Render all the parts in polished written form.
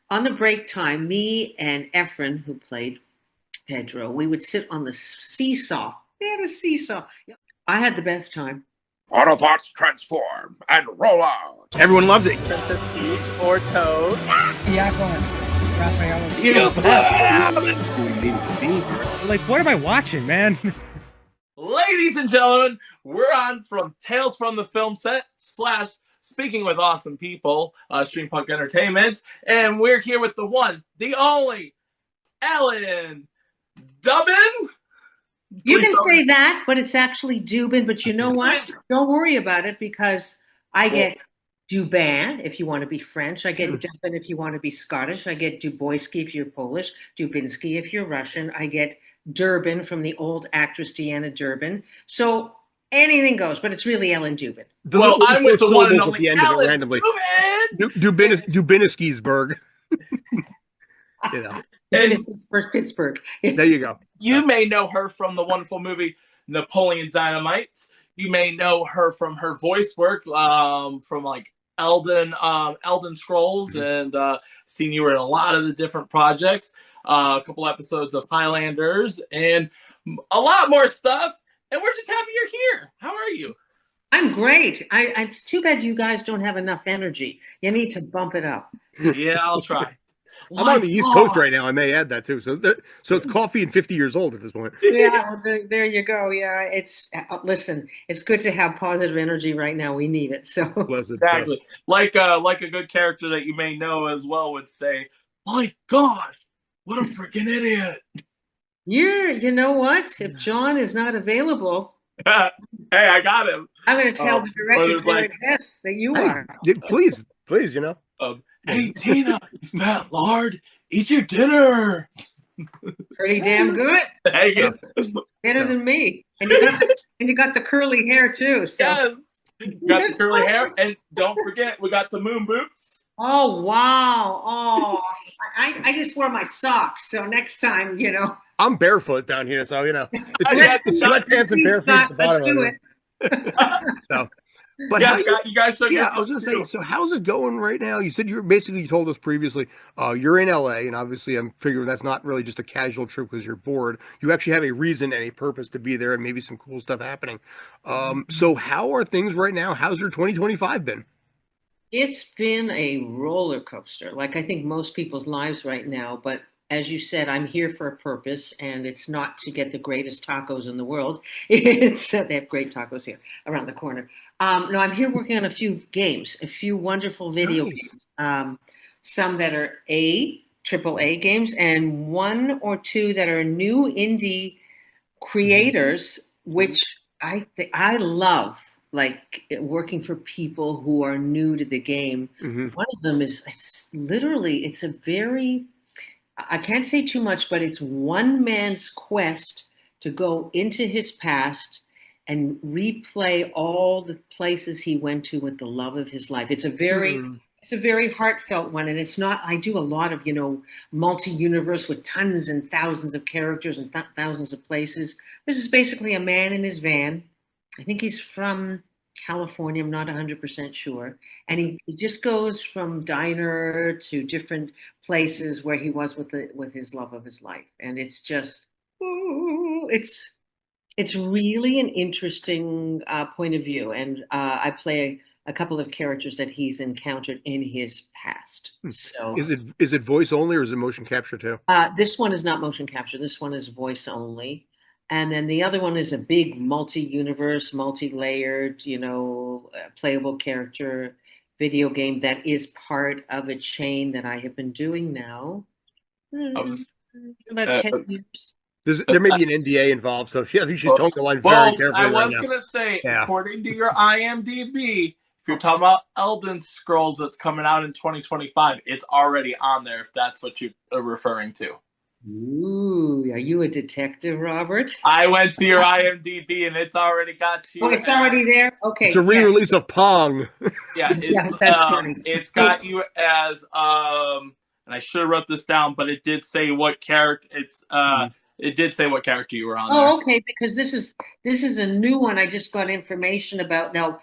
On the break time, me and Efren, who played Pedro, we would sit on the seesaw. They had a seesaw. I had the best time. Autobots transform and roll out. Everyone loves it. Princess Peach or Toad. Iago and Raphael. Like, what am I watching, man? Ladies and gentlemen, we're on from Tales from the Film Set / Speaking with Awesome People, Streampunk Entertainment, and we're here with the one, the only, Ellen Dubin. You can say that, but it's actually Dubin. But you know what? Don't worry about it because I get Dubin if you want to be French. I get Dubin if you want to be Scottish. I get Duboyski if you're Polish. Dubinsky if you're Russian. I get Durbin from the old actress Deanna Durbin. So anything goes, but it's really Ellen Dubin. Well, I'm with the one and only Ellen randomly. Dubin. Dubiniski'sburg. You know. And Pittsburgh. There you go. You may know her from the wonderful movie Napoleon Dynamite. You may know her from her voice work from like Elden Scrolls, and seen you in a lot of the different projects, a couple episodes of Highlanders, and a lot more stuff. And we're just happy you're here. How are you? I'm great. It's too bad you guys don't have enough energy. You need to bump it up. Yeah, I'll try. I'm on the East Coast right now. I may add that too. So it's coffee and 50 years old at this point. Yeah, there you go. Yeah, it's listen. It's good to have positive energy right now. We need it. So exactly, like a good character that you may know as well would say, "My God, what a freaking idiot!" Yeah, you know what? If John is not available, hey, I got him. I'm going to tell the director that you are. Please, you know. Hey, Tina, you fat lard, eat your dinner. Pretty damn good. There you go. Better than me. And you got the curly hair too. So. Yes. You got the curly hair, and don't forget, we got the moon boots. Oh wow! Oh, I just wore my socks. So next time, you know. I'm barefoot down here, so you know. It's sweatpants and barefoot at the bottom. Let's do it. So. But yes, you guys should. Yeah, I was going to say. So, how's it going right now? You said you told us previously you're in LA, and obviously, I'm figuring that's not really just a casual trip because you're bored. You actually have a reason and a purpose to be there, and maybe some cool stuff happening. So, how are things right now? How's your 2025 been? It's been a roller coaster, like I think most people's lives right now. But as you said, I'm here for a purpose, and it's not to get the greatest tacos in the world. It's they have great tacos here around the corner. No, I'm here working on a few games, a few wonderful video games. Some that are AAA games, and one or two that are new indie creators, which I love. Like working for people who are new to the game. Mm-hmm. One of them is it's a very, I can't say too much, but it's one man's quest to go into his past and replay all the places he went to with the love of his life. It's a very heartfelt one, and it's not. I do a lot of multi-universe with tons and thousands of characters and thousands of places. This is basically a man in his van. I think he's from California. I'm not 100% sure. And he just goes from diner to different places where he was with his love of his life. And it's just, it's really an interesting point of view. And I play a couple of characters that he's encountered in his past. So is it voice only or is it motion capture too? This one is not motion capture. This one is voice only. And then the other one is a big multi-universe, multi-layered, playable character video game that is part of a chain that I have been doing now about 10 years. There may be an NDA involved, so I think she's told the line very carefully. I was going to say, according to your IMDb, if you're talking about Elden Scrolls that's coming out in 2025, it's already on there if that's what you are referring to. Ooh, are you a detective, Robert? I went to your IMDb and it's already got you. Oh, it's already there? Okay. It's a re-release of Pong. Yeah, that's funny. It's got you as, and I should have wrote this down, but it did say what character it did say what character you were on there. Oh, okay, because this is a new one I just got information about. Now,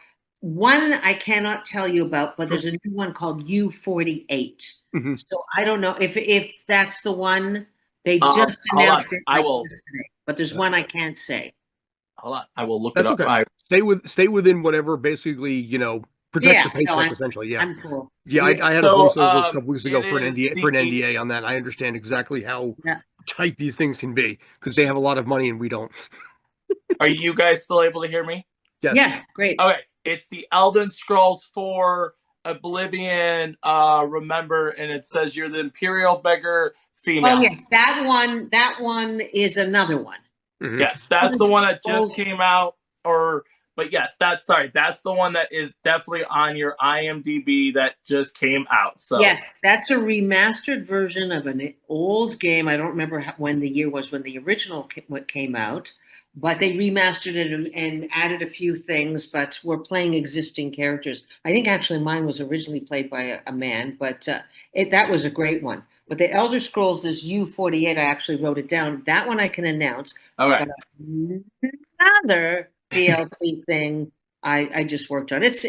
One I cannot tell you about, but there's a new one called U48. Mhm. So I don't know if that's the one. They Hold just on. announced it I like will. yesterday, but there's one I can't say. Hold on. I will look it That's up. okay. Stay within whatever basically, protects Yeah, your no, paycheck essentially. Yeah. I'm cool. Yeah, Yeah, I had a So voiceover a couple weeks ago it for an is the NDA on that. I understand exactly how yeah. tight these things can be because they have a lot of money and we don't. Are you guys still able to hear me? Yes. Yeah, great. Okay, it's the Elden Scrolls 4 Oblivion, remember, and it says you're the Imperial beggar Oh female. yes, that one is another one. Mhm. Yes, that's the one that just Scrolls. came out. But yes, that's the one that is definitely on your IMDb that just came out. So Yes, that's a remastered version of an old game. I don't remember when the year was when the original what came out, but they remastered it and added a few things. But we're playing existing characters. I think actually mine was originally played by a man, but that was a great one. But the Elder Scrolls is U48. I actually wrote it down. That one I can announce. okay, But another DLC thing I just worked on. It's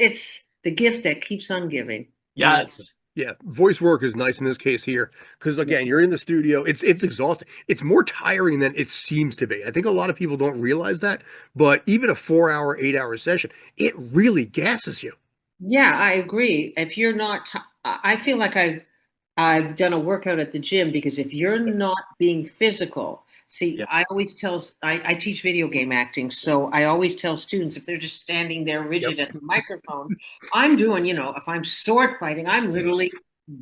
the gift that keeps on giving. You know. yes, Yeah, voice work is nice in this case here because Yeah. again, you're in the studio. It's exhausting. It's more tiring than it seems to be. I think a lot of people don't realize that, but even a 4 hour, 8 hour session, it really gasses you. Yeah, I agree. If you're not, I feel like I've done a workout at the gym because if you're not being physical, see, yeah, I always tell, I teach video game acting, so I always tell students if they're just standing there Yep. rigid at the microphone, I'm doing, if I'm sword fighting, I'm literally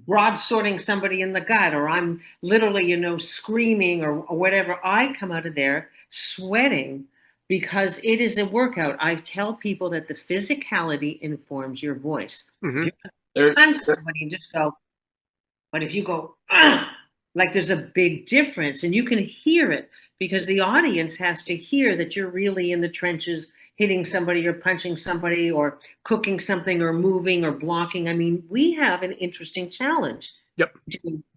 broadswording somebody in the gut, or I'm literally, screaming or whatever. I come out of there sweating because it is a workout. I tell people that the physicality informs your voice. If Hmm. you there, punch somebody and just go, but if you go, like there's a big difference and you can hear it because the audience has to hear that you're really in the trenches hitting somebody or punching somebody or cooking something or moving or blocking. I mean, we have an interesting challenge Yep.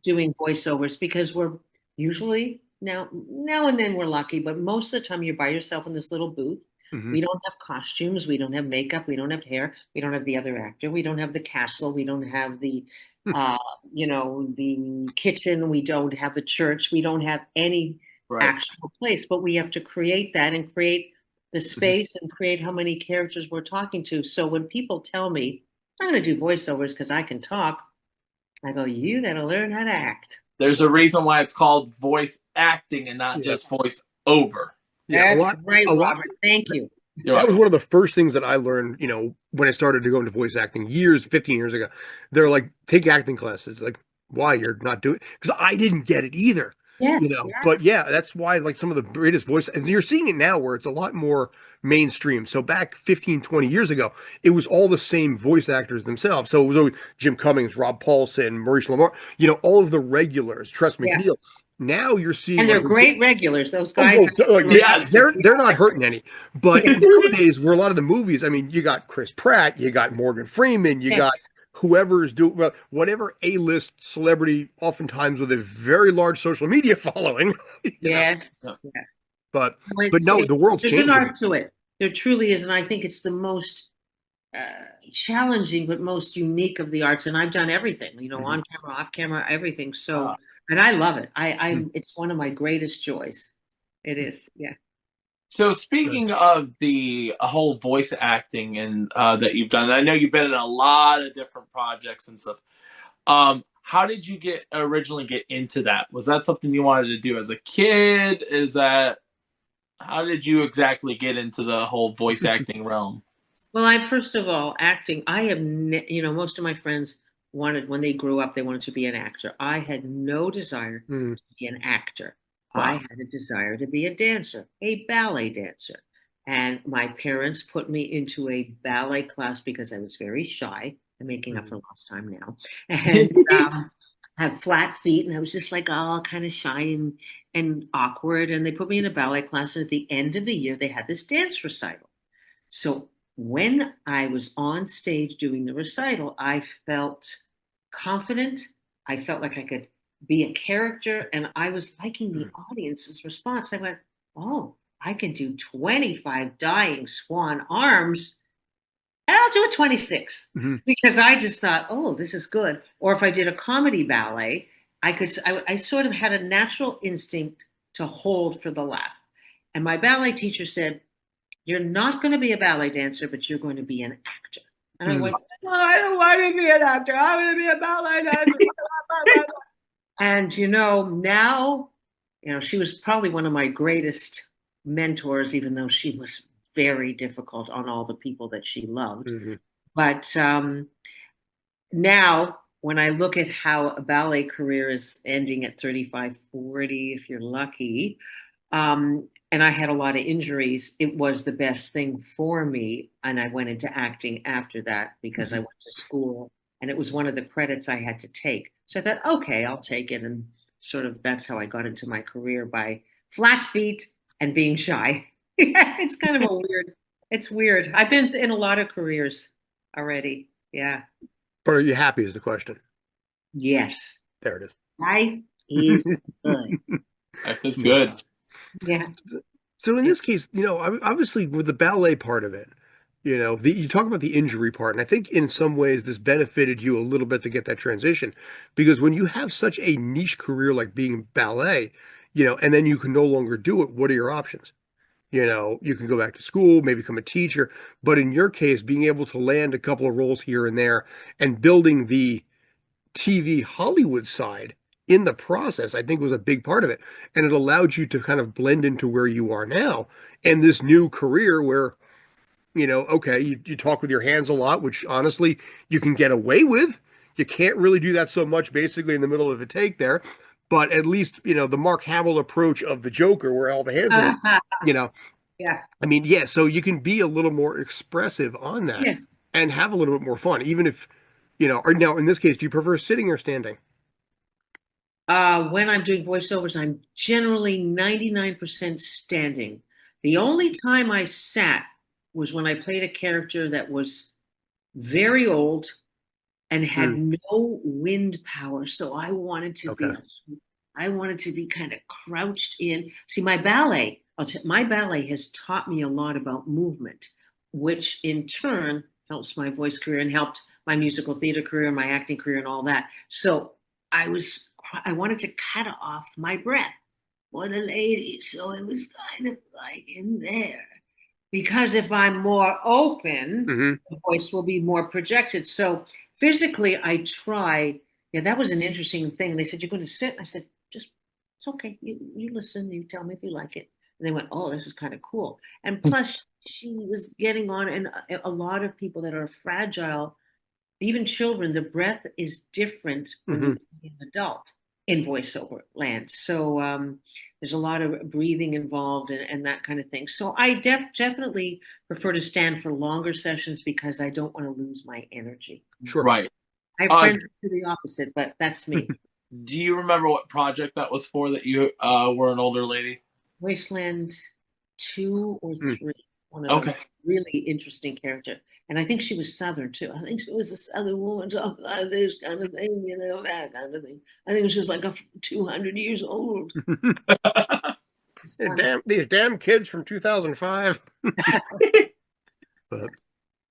doing voiceovers because we're usually now and then we're lucky, but most of the time you're by yourself in this little booth. Hmm. We don't have costumes, we don't have makeup, we don't have hair, we don't have the other actor, we don't have the castle, we don't have the uh, the kitchen, we don't have the church, we don't have any right. actual place, but we have to create that and create the Hmm. space and create how many characters we're talking to. So when people tell me I'm going to do voiceovers because I can talk, I go, you got to learn how to act. There's a reason why it's called voice acting and not Yeah. just voice over. Yeah. That's right, A lot. Robert. Thank you. You're That right. was one of the first things that I learned, when I started to go into voice acting 15 years ago. They're like, take acting classes. Like, why you're not doing? Because I didn't get it either, Yes, yeah. But yeah, that's why like some of the greatest voice, and you're seeing it now where it's a lot more mainstream. So back 15, 20 years ago, it was all the same voice actors themselves. So it was always Jim Cummings, Rob Paulson, Maurice LaMarche, all of the regulars, Tress Yeah. McNeil. Now you're seeing And they're like great regulars. Those oh, guys. Yes. they're not hurting any. But nowadays, where a lot of the movies, I mean, you got Chris Pratt, you got Morgan Freeman, you got Yes. whoever's doing whatever A-list celebrity, oftentimes with a very large social media following. Yes. Yeah. Yeah. But It's, no, the world's there's an changing. art to it. There truly is, and I think it's the most challenging but most unique of the arts. And I've done everything, Mhm. on camera, off camera, everything. So, Uh, and I love it. Mhm. It's one of my greatest joys. It is. Yeah. so speaking of the whole voice acting and that you've done, I know you've been in a lot of different projects and stuff. How did you originally get into that? Was that something you wanted to do as a kid? How did you exactly get into the whole voice acting realm? Well, first of all, acting. I have, most of my friends wanted when they grew up, they wanted to be an actor. I had no desire Mhm. to be an actor. I Wow. had a desire to be a dancer, a ballet dancer. And my parents put me into a ballet class because I was very shy. I'm making up for lost time now. And have flat feet. And I was just like, oh, kind of shy and awkward. And they put me in a ballet class. And at the end of the year, they had this dance recital. So when I was on stage doing the recital, I felt confident. I felt like I could be a character, and I was liking the audience's response. I went, oh, I can do 25 dying swan arms. And I'll do a 26 Mhm. because I just thought, oh, this is good. Or if I did a comedy ballet, I sort of had a natural instinct to hold for the laugh. And my ballet teacher said, you're not going to be a ballet dancer, but you're going to be an actor. And I Mm. went, no, I don't want to be an actor. I want to be a ballet dancer. And, now, she was probably one of my greatest mentors, even though she was very difficult on all the people that she loved. Mhm. But now, when I look at how a ballet career is ending at 35, 40, if you're lucky, and I had a lot of injuries, it was the best thing for me. And I went into acting after that because I Mhm. went to school and it was one of the credits I had to take. So I thought, okay, I'll take it. And sort of that's how I got into my career by flat feet and being shy. It's kind of it's weird. I've been in a lot of careers already. Yeah. But are you happy is the question. Yes. There it Life is good. Life is is. good. Yeah. So in this case, obviously with the ballet part of it, you talk about the injury part, and I think in some ways this benefited you a little bit to get that transition, because when you have such a niche career like being ballet, and then you can no longer do it, what are your options? You can go back to school, maybe become a teacher, but in your case, being able to land a couple of roles here and there and building the TV Hollywood side in the process, I think was a big part of it. And it allowed you to kind of blend into where you are now and this new career where, okay, you talk with your hands a lot, which honestly you can get away with. You can't really do that so much basically in the middle of a take there. But at least, the Mark Hamill approach of the Joker where all the hands are, you know, Yeah. I mean, yeah, so you can be a little more expressive on that Yes. and have a little bit more fun, even if, or now in this case, do you prefer sitting or standing? When I'm doing voiceovers, I'm generally 99% standing. The only time I sat was when I played a character that was very old and had Mm, no wind power. So okay. I wanted to be kind of crouched in. See, my ballet has taught me a lot about movement, which in turn helps my voice career and helped my musical theater career, my acting career, and all that. So I wanted to cut off my breath for the ladies. So it was kind of like in there. Because if I'm more open, Hmm. the voice will be more projected. So physically, I try. Yeah, that was an interesting thing. They said, "You're going to sit." I said, "Just, it's okay. You listen. You tell me if you like it." And they went, "Oh, this is kind of cool." And plus, she was getting on, and a lot of people that are fragile, even children, the breath is different when Hmm. you're an adult in voiceover land. So there's a lot of breathing involved and that kind of thing. So I definitely prefer to stand for longer sessions because I don't want to lose my energy. Sure. Right. I have Uh, friends who do the opposite, but that's me. do you remember what project that was for that you were an older lady? Wasteland 2 or Mm. 3, one of those. Okay. Really interesting character. And I think she was Southern too. I think she was a Southern woman talking like this kind of thing, that kind of thing. I think she was like 200 years old. It's funny. These damn kids from 2005. But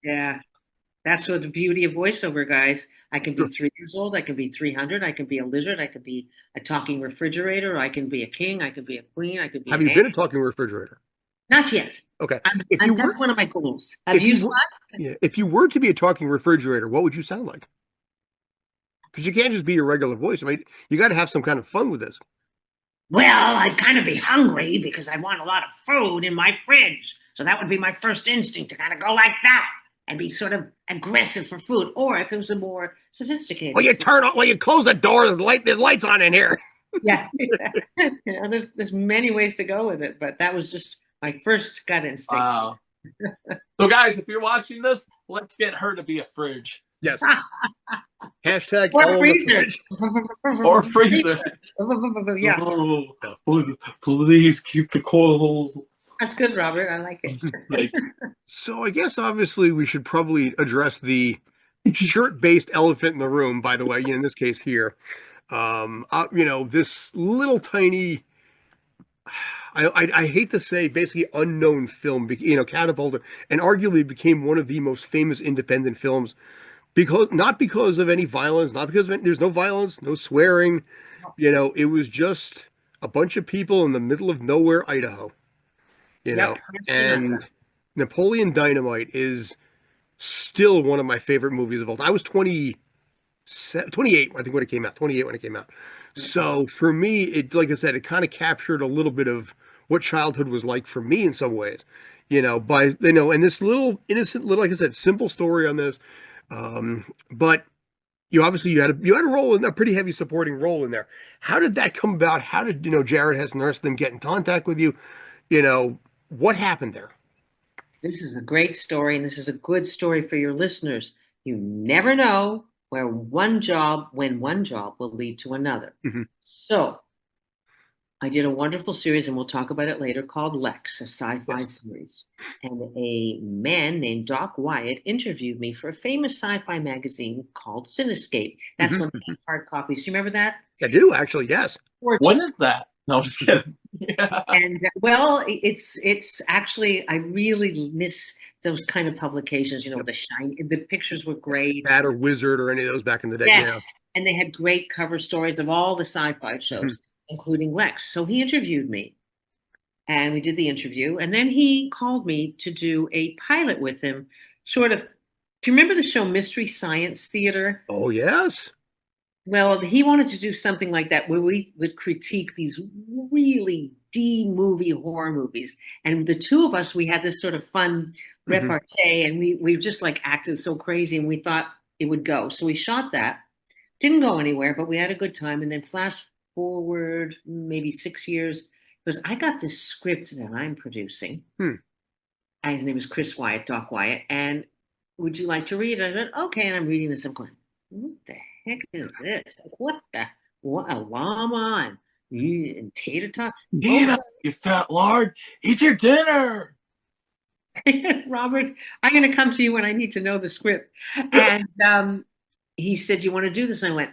Yeah. That's what the beauty of voiceover, guys. I can be sure. 3 years old. I can be 300. I can be a lizard. I could be a talking refrigerator. I can be a king. I could be a queen. I could be Have an you ant. been a talking refrigerator? Not yet. Okay. If you That's were, one of my goals. Have if you, you were, Scott? yeah, if you were to be a talking refrigerator, what would you sound like? Because you can't just be your regular voice. I mean, you got to have some kind of fun with this. Well, I'd kind of be hungry because I want a lot of food in my fridge. So that would be my first instinct to kind of go like that and be sort of aggressive for food. Or if it was a more sophisticated food. You close the door, the lights on in here. Yeah. There's many ways to go with it, but that was just my first gut instinct. Wow. So, guys, if you're watching this, let's get her to be a fridge Yes. Hashtag Or Ella the freezer. fridge. or freezer. Yeah, Oh, please keep the coils. that's good, Robert. I like it. Like, So I guess obviously we should probably address the shirt-based elephant in the room. By the way, in this case here, this little tiny. I hate to say, basically unknown film, catapulted and arguably became one of the most famous independent films because not because of any violence, not because of there's no violence, no swearing. It was just a bunch of people in the middle of nowhere, Idaho. You know, Yep. and Napoleon Dynamite is still one of my favorite movies of all time. I was 28, I think, when it came out. 28 when it came out. So for me, like I said, it kind of captured a little bit of what childhood was like for me in some ways. And this little innocent, little, like I said, simple story on this. But you had a role in a pretty heavy supporting role in there. How did that come about? How did Jared Hess and the rest of them get in contact with you? What happened there? This is a great story, and this is a good story for your listeners. You never know when one job will lead to another. Hmm. So I did a wonderful series, and we'll talk about it later, called Lexx, a sci-fi Yes. series. And a man named Doc Wyatt interviewed me for a famous sci-fi magazine called Cinescape. That's when they had hard copies. Do you remember that? I do, actually, yes. When Gorgeous. is that? No, I'm just kidding. Yeah. And well, it's actually, I really miss those kind of publications. The shine. The pictures were great. Bat or Wizard or any of those back in the day. Yes, and they had great cover stories of all the sci-fi shows, including Lexx. So he interviewed me, and we did the interview, and then he called me to do a pilot with him. Sort of. Do you remember the show Mystery Science Theater? Oh, yes. Well, he wanted to do something like that where we would critique these really D-movie horror movies. And the two of us, we had this sort of fun repartee, and we just like acted so crazy, and we thought it would go. So we shot that. Didn't go anywhere, but we had a good time. And then flash forward maybe 6 years, because I got this script that I'm producing. Hmm. And his name is Chris Wyatt, Doc Wyatt. And would you like to read it? I said, okay. And I'm reading this. I'm going, what the heck is this? Like, what a llama and tater tot? Get up, you fat lard. Eat your dinner. Robert, I'm going to come to you when I need to know the script. And he said, you want to do this? And I went,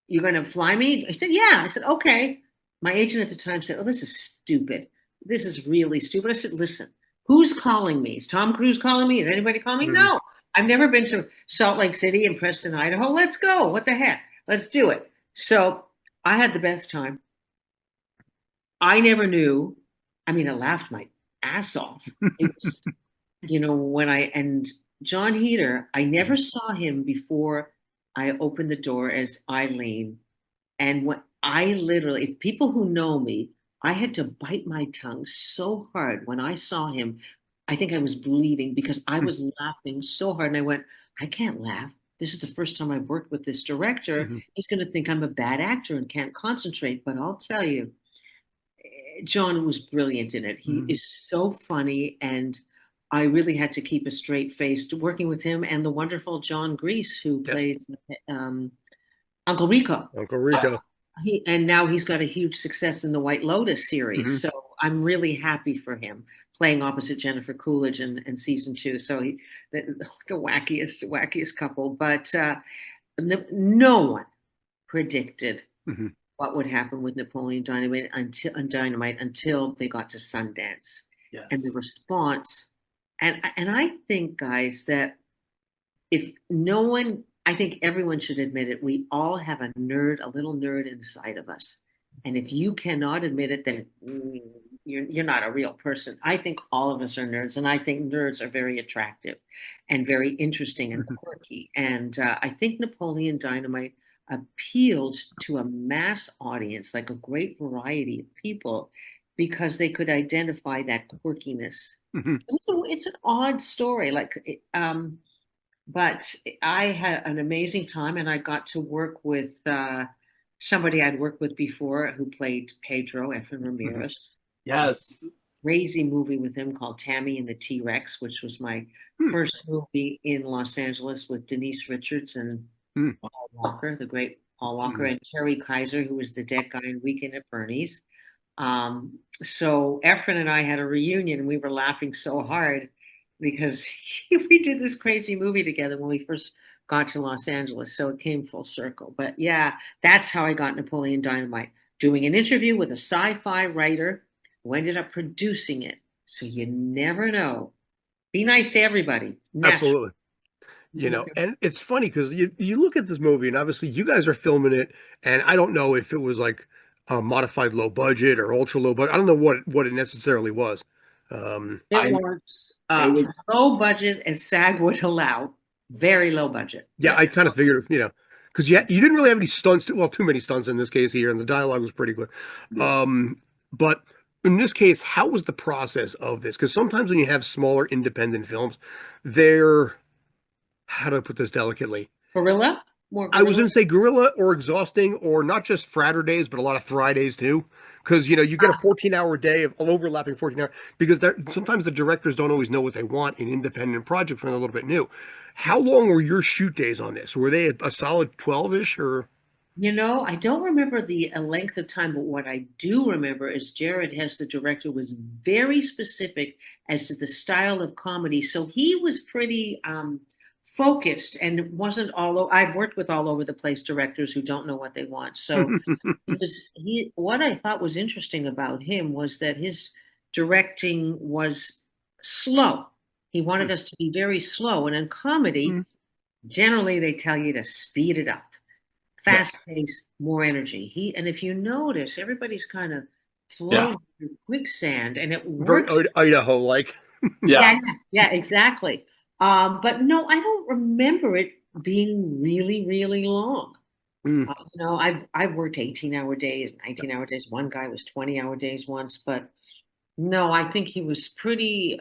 you're going to fly me? I said, yeah. I said, okay. My agent at the time said, oh, this is stupid. This is really stupid. I said, listen, who's calling me? Is Tom Cruise calling me? Is anybody calling me? No. I've never been to Salt Lake City and Preston, Idaho. Let's go. What the heck? Let's do it. So I had the best time. I never knew. I mean, I laughed my ass off. It was, and John Heater, I never saw him before I opened the door as Eileen. And when I literally, if people who know me, I had to bite my tongue so hard when I saw him. I think I was bleeding because I was laughing so hard. And I went, I can't laugh. This is the first time I've worked with this director. He's going to think I'm a bad actor and can't concentrate. But I'll tell you, John was brilliant in it. He is so funny. And I really had to keep a straight face working with him and the wonderful John Grease, who plays Uncle Rico. Uncle Rico. And now he's got a huge success in the White Lotus series. So I'm really happy for him playing opposite Jennifer Coolidge in season 2. So the wackiest couple. But no one predicted what would happen with Napoleon Dynamite until they got to Sundance. Yes. And the response. And I think, guys, that if no one, I think everyone should admit it. We all have a little nerd inside of us. And if you cannot admit it, then you're not a real person. I think all of us are nerds, and I think nerds are very attractive and very interesting and quirky. And I think Napoleon Dynamite appealed to a mass audience, like a great variety of people, because they could identify that quirkiness. It's an odd story, but I had an amazing time, and I got to work with somebody I'd worked with before who played Pedro, Efren Ramirez. Yes. Crazy movie with him called Tammy and the T-Rex, which was my first movie in Los Angeles with Denise Richards and Paul Walker, the great Paul Walker, and Terry Kaiser, who was the dead guy in Weekend at Bernie's. So Efren and I had a reunion, and we were laughing so hard because we did this crazy movie together when we first got to Los Angeles. So it came full circle. But yeah, that's how I got Napoleon Dynamite, doing an interview with a sci-fi writer who ended up producing it. So you never know. Be nice to everybody. Naturally. Absolutely. And it's funny because you look at this movie and obviously you guys are filming it, and I don't know if it was like a modified low budget or ultra low budget. I don't know what it necessarily was. It was It was low budget as SAG would allow. Very low budget. Yeah, I kind of figured, because you didn't really have any stunts, well, too many stunts in this case here, and the dialogue was pretty good. But in this case, how was the process of this? Because sometimes when you have smaller independent films, they're, how do I put this delicately? Gorilla? More I was gorilla? going to say guerrilla or exhausting, or not just Fratter days, but a lot of Fridays too. Because, you get a 14-hour day of overlapping 14 hours, because sometimes the directors don't always know what they want in independent projects when they're a little bit new. How long were your shoot days on this? Were they a solid 12-ish or? I don't remember the length of time, but what I do remember is Jared Hess, the director, was very specific as to the style of comedy. So he was pretty focused and it wasn't I've worked with all over the place directors who don't know what they want. So what I thought was interesting about him was that his directing was slow. He wanted us to be very slow. And in comedy, generally they tell you to speed it up. Fast pace, more energy. And if you notice, everybody's kind of flowing through quicksand, and it Very works. Idaho like. Yeah, exactly. But no, I don't remember it being really, really long. Mm. I've worked 18-hour days, 19-hour days. One guy was 20-hour days once, but no, I think he was pretty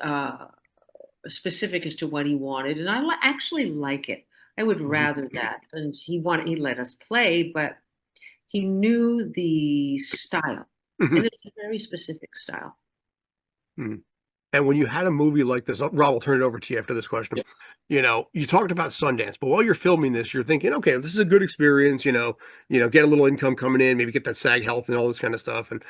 specific as to what he wanted, and I actually like it. I would rather that. And he let us play, but he knew the style, and it's a very specific style. And when you had a movie like this, Rob, I'll turn it over to you after this question. You talked about Sundance, but while you're filming this, you're thinking, okay, this is a good experience. Get a little income coming in, maybe get that SAG health and all this kind of stuff. And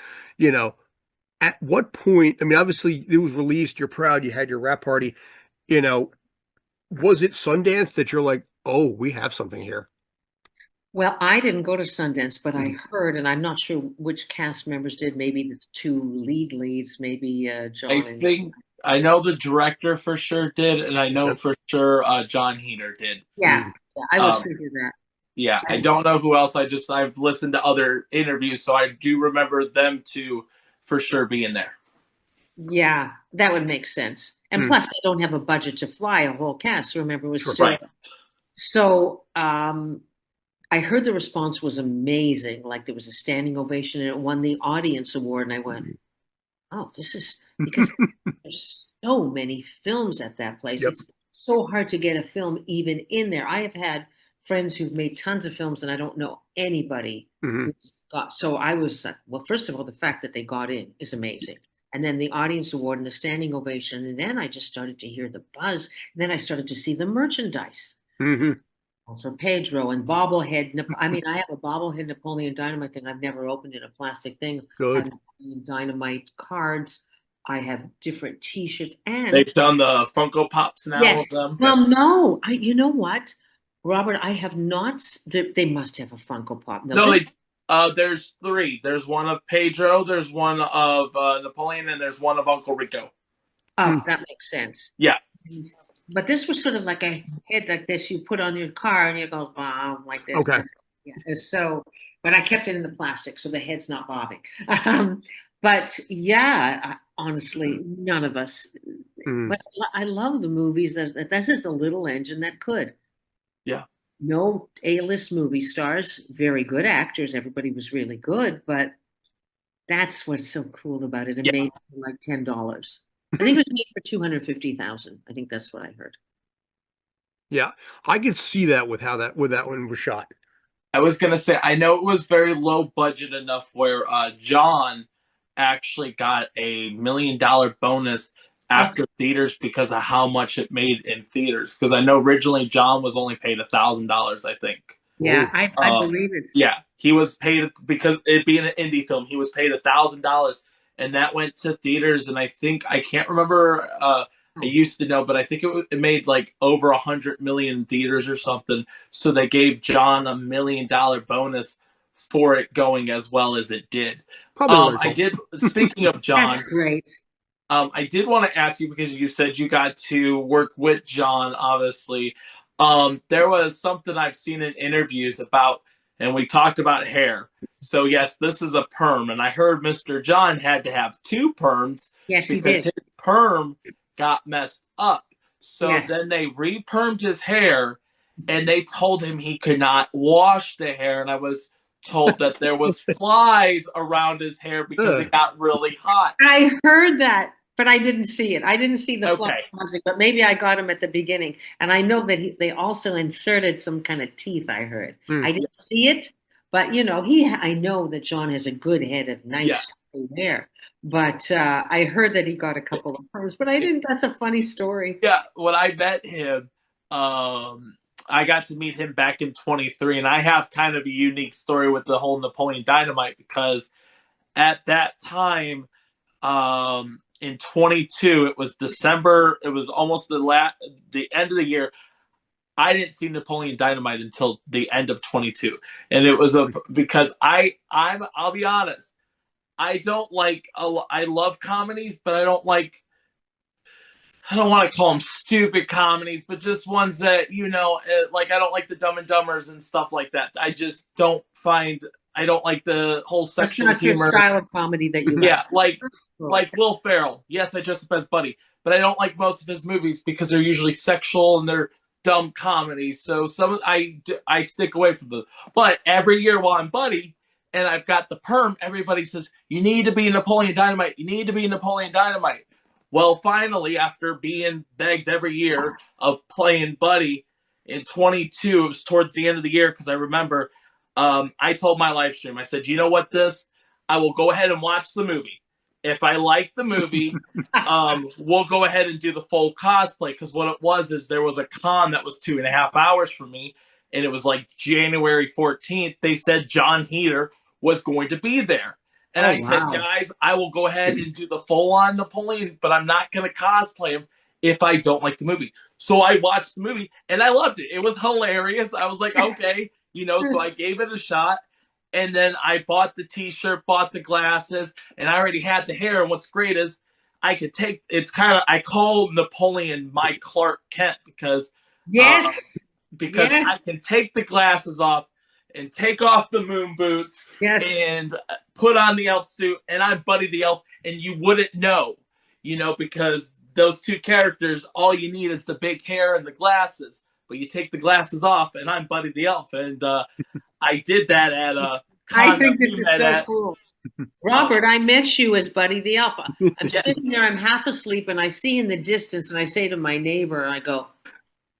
at what point? I mean, obviously it was released. You're proud. You had your wrap party. Was it Sundance that you're like, oh, we have something here? Well, I didn't go to Sundance, but I heard, and I'm not sure which cast members did. Maybe the two leads, maybe John. I know the director for sure did, and I know for sure John Heater did. Yeah, I was thinking that. Yeah, I don't know who else. I've listened to other interviews, so I do remember them to for sure be in there. Yeah, that would make sense. And plus, they don't have a budget to fly a whole cast. Remember, it was still Right. So. I heard the response was amazing. Like there was a standing ovation and it won the audience award. And I went, oh, this is because there's so many films at that place. It's so hard to get a film even in there. I have had friends who've made tons of films and I don't know anybody who's got. So I was like, well, first of all, the fact that they got in is amazing. And then the audience award and the standing ovation. And then I just started to hear the buzz. And then I started to see the merchandise. For Pedro and bobblehead. I mean, I have a bobblehead Napoleon Dynamite thing. I've never opened in a plastic thing. Good. I have Napoleon Dynamite cards. I have different T-shirts, and they've done the Funko Pops now. Yes. Well, no, you know what, Robert? I have not. They must have a Funko Pop. There's three. There's one of Pedro. There's one of Napoleon, and there's one of Uncle Rico. Oh, that makes sense. Yeah. But this was sort of like a head like this you put on your car and you go bomb like this. Okay. Yeah. So, but I kept it in the plastic so the head's not bobbing. But yeah, honestly, none of us. But I love the movies that this is the little engine that could. Yeah. No A-list movie stars, very good actors. Everybody was really good, but that's what's so cool about it. It made like $10. I think it was made for 250,000. I think that's what I heard. Yeah, I could see that with that one was shot. I was gonna say, I know it was very low budget enough where John actually got a $1 million bonus after theaters because of how much it made in theaters. Because I know originally John was only paid $1,000, I think. Yeah, I believe it. Yeah, he was paid because it being an indie film. He was paid $1,000. And that went to theaters, and I can't remember. I used to know, but I think it made like over 100 million in theaters or something. So they gave John a $1 million bonus for it going as well as it did. Probably I Rachel. did. Speaking of John, That's great. I did want to ask you because you said you got to work with John. Obviously, there was something I've seen in interviews about, and we talked about hair. So yes, this is a perm, and I heard Mr. John had to have two perms Yes, he because did. his perm got messed up. So Yes. then they re-permed his hair, and they told him he could not wash the hair. And I was told that there was flies around his hair because it got really hot. I heard that, but I didn't see it. I didn't see the Okay. fluff, but maybe I got him at the beginning. And I know that they also inserted some kind of teeth, I heard. I didn't see it, but I know that John has a good head of nice hair. But I heard that he got a couple of perms, but I didn't. That's a funny story. Yeah, when I met him, I got to meet him back in 23, and I have kind of a unique story with the whole Napoleon Dynamite because at that time, in 22, it was December. It was almost the end of the year. I didn't see Napoleon Dynamite until the end of 22, and it was because I'll be honest, I don't like I love comedies, but I don't want to call them stupid comedies, but just ones that like I don't like the Dumb and Dumbers and stuff like that. I just don't find I don't like the whole sexual That's not humor. your style of comedy that you Yeah, like. like Will Ferrell. Yes, I dress up as Buddy, but I don't like most of his movies because they're usually sexual and they're dumb comedies. So I stick away from them. But every year while I'm Buddy and I've got the perm, everybody says you need to be Napoleon Dynamite. You need to be Napoleon Dynamite. Well, finally, after being begged every year of playing Buddy in 22, it was towards the end of the year because I remember I told my live stream, I said, you know what, I will go ahead and watch the movie. If I like the movie, we'll go ahead and do the full cosplay. Because what it was is there was a con that was 2.5 hours for me, and it was like January 14th. They said John Heater was going to be there. And I said, guys, I will go ahead and do the full-on Napoleon, but I'm not going to cosplay him if I don't like the movie. So I watched the movie, and I loved it. It was hilarious. I was like, okay, so I gave it a shot. And then I bought the t-shirt, bought the glasses, and I already had the hair. And what's great is I could take, I call Napoleon my Clark Kent because I can take the glasses off and take off the moon boots and put on the elf suit, and I'm Buddy the Elf, and you wouldn't know, because those two characters, all you need is the big hair and the glasses. But you take the glasses off, and I'm Buddy the Elf, and I did that at a con. I think this is so cool. Robert, I met you as Buddy the Elf. I'm sitting there, I'm half asleep, and I see in the distance, and I say to my neighbor, and I go,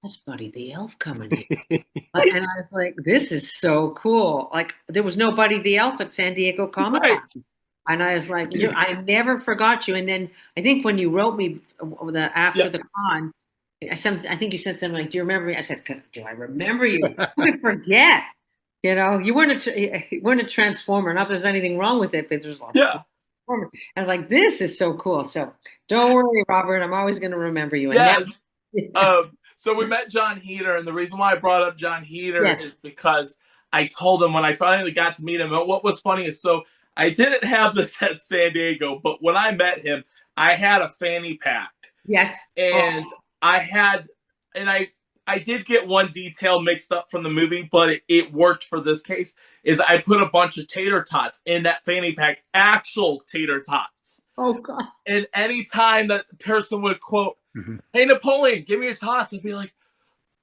that's Buddy the Elf coming in. And I was like, this is so cool. Like, there was no Buddy the Elf at San Diego Comic Con. And I was like, I never forgot you. And then I think when you wrote me after the con, I think you said something like, do you remember me? I said, do I remember you? I forget. You weren't a transformer. Not that there's anything wrong with it, but there's transformer. I was like, this is so cool. So don't worry, Robert. I'm always going to remember you. Yes. So we met John Heater, and the reason why I brought up John Heater is because I told him when I finally got to meet him, and what was funny is, so I didn't have this at San Diego, but when I met him, I had a fanny pack. Yes. And I did get one detail mixed up from the movie, but it worked for this case, is I put a bunch of tater tots in that fanny pack, actual tater tots. Oh, God. And any time that person would quote, hey, Napoleon, give me your tots, I'd be like,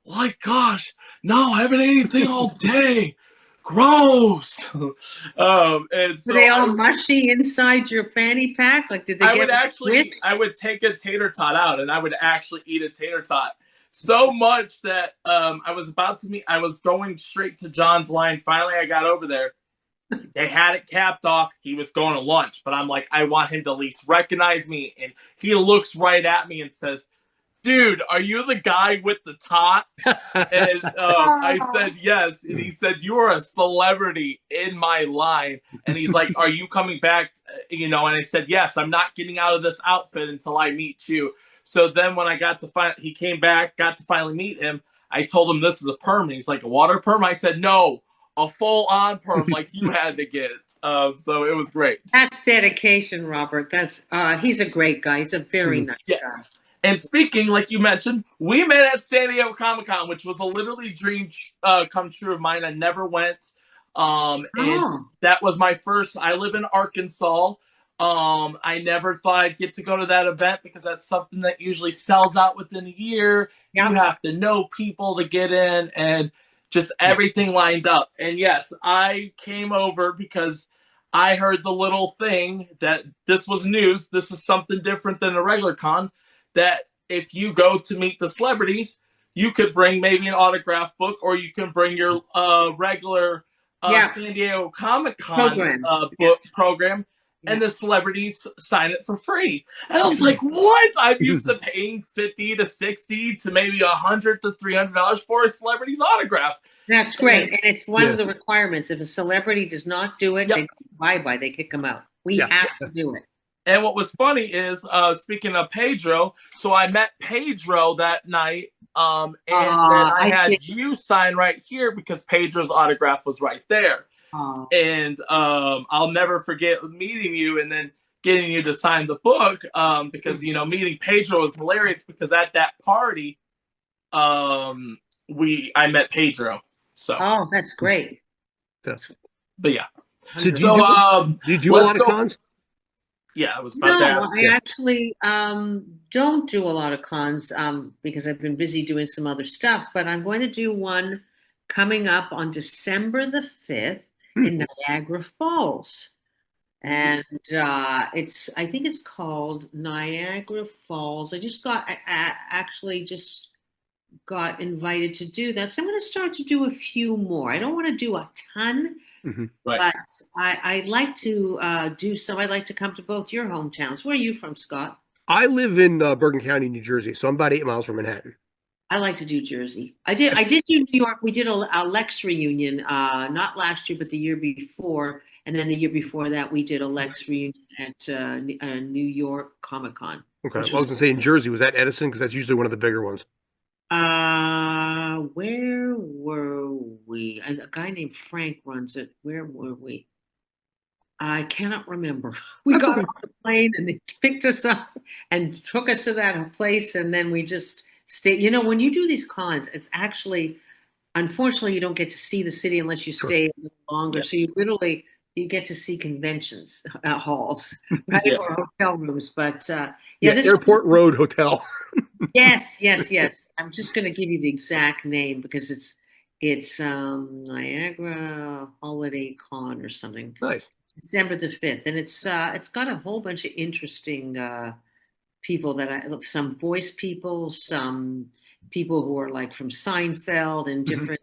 my gosh, no, I haven't ate anything all day. Gross. And so were they all mushy inside your fanny pack? Like, did they I would take a tater tot out, and I would actually eat a tater tot. So much that I was going straight to John's line. Finally, I got over there. They had it capped off. He was going to lunch, but I'm like, I want him to at least recognize me. And he looks right at me and says, dude, are you the guy with the tots? And I said, yes. And he said, you are a celebrity in my line. And he's like, are you coming back? And I said, yes, I'm not getting out of this outfit until I meet you. So then when I he came back, got to finally meet him. I told him this is a perm. And he's like, a water perm? I said, no, a full-on perm like you had to get. So it was great. That's dedication, Robert. That's he's a great guy. He's a very nice Yes. guy. And speaking, like you mentioned, we met at San Diego Comic-Con, which was a literally dream come true of mine. I never went. And that was my first. I live in Arkansas. I never thought I'd get to go to that event because that's something that usually sells out within a year. Yeah. You have to know people to get in, and just everything lined up. And yes, I came over because I heard the little thing that this was news. This is something different than a regular con. That if you go to meet the celebrities, you could bring maybe an autograph book, or you can bring your regular San Diego Comic-Con book program, and the celebrities sign it for free. And I was like, what? I'm used to paying $50 to $60 to maybe $100 to $300 for a celebrity's autograph. That's great. And it's one of the requirements. If a celebrity does not do it, they go bye-bye. They kick them out. We have to do it. And what was funny is, speaking of Pedro, so I met Pedro that night, and then I had you sign right here because Pedro's autograph was right there. And I'll never forget meeting you and then getting you to sign the book, because, you know, meeting Pedro was hilarious because at that party, I met Pedro. So that's great. But yeah. So do you do a lot of cons? Yeah, I was about to ask. I actually don't do a lot of cons because I've been busy doing some other stuff, but I'm going to do one coming up on December the 5th in Niagara Falls. And I think it's called Niagara Falls. I actually just got invited to do that. So I'm going to start to do a few more. I don't want to do a ton. But I'd like to do some. I'd like to come to both your hometowns. Where are you from, Scott? I live in Bergen County, New Jersey, so I'm about 8 miles from Manhattan. I like to do Jersey. I did do New York. We did a Lexx reunion, not last year, but the year before. And then the year before that, we did a Lexx reunion at New York Comic Con. Okay. I was going to say in Jersey, was that Edison? Because that's usually one of the bigger ones. Where were we? A guy named Frank runs it. Where were we? I cannot remember. We got on the plane and they picked us up and took us to that place, and then we just stayed. You know, when you do these cons, it's actually, unfortunately, you don't get to see the city unless you stay a little longer. So you get to see conventions halls, right, or hotel rooms. But this Airport Road Hotel. Yes. I'm just going to give you the exact name because it's Niagara Holiday Con or something. Nice. December the 5th, and it's got a whole bunch of interesting people some voice people, some people who are like from Seinfeld and different.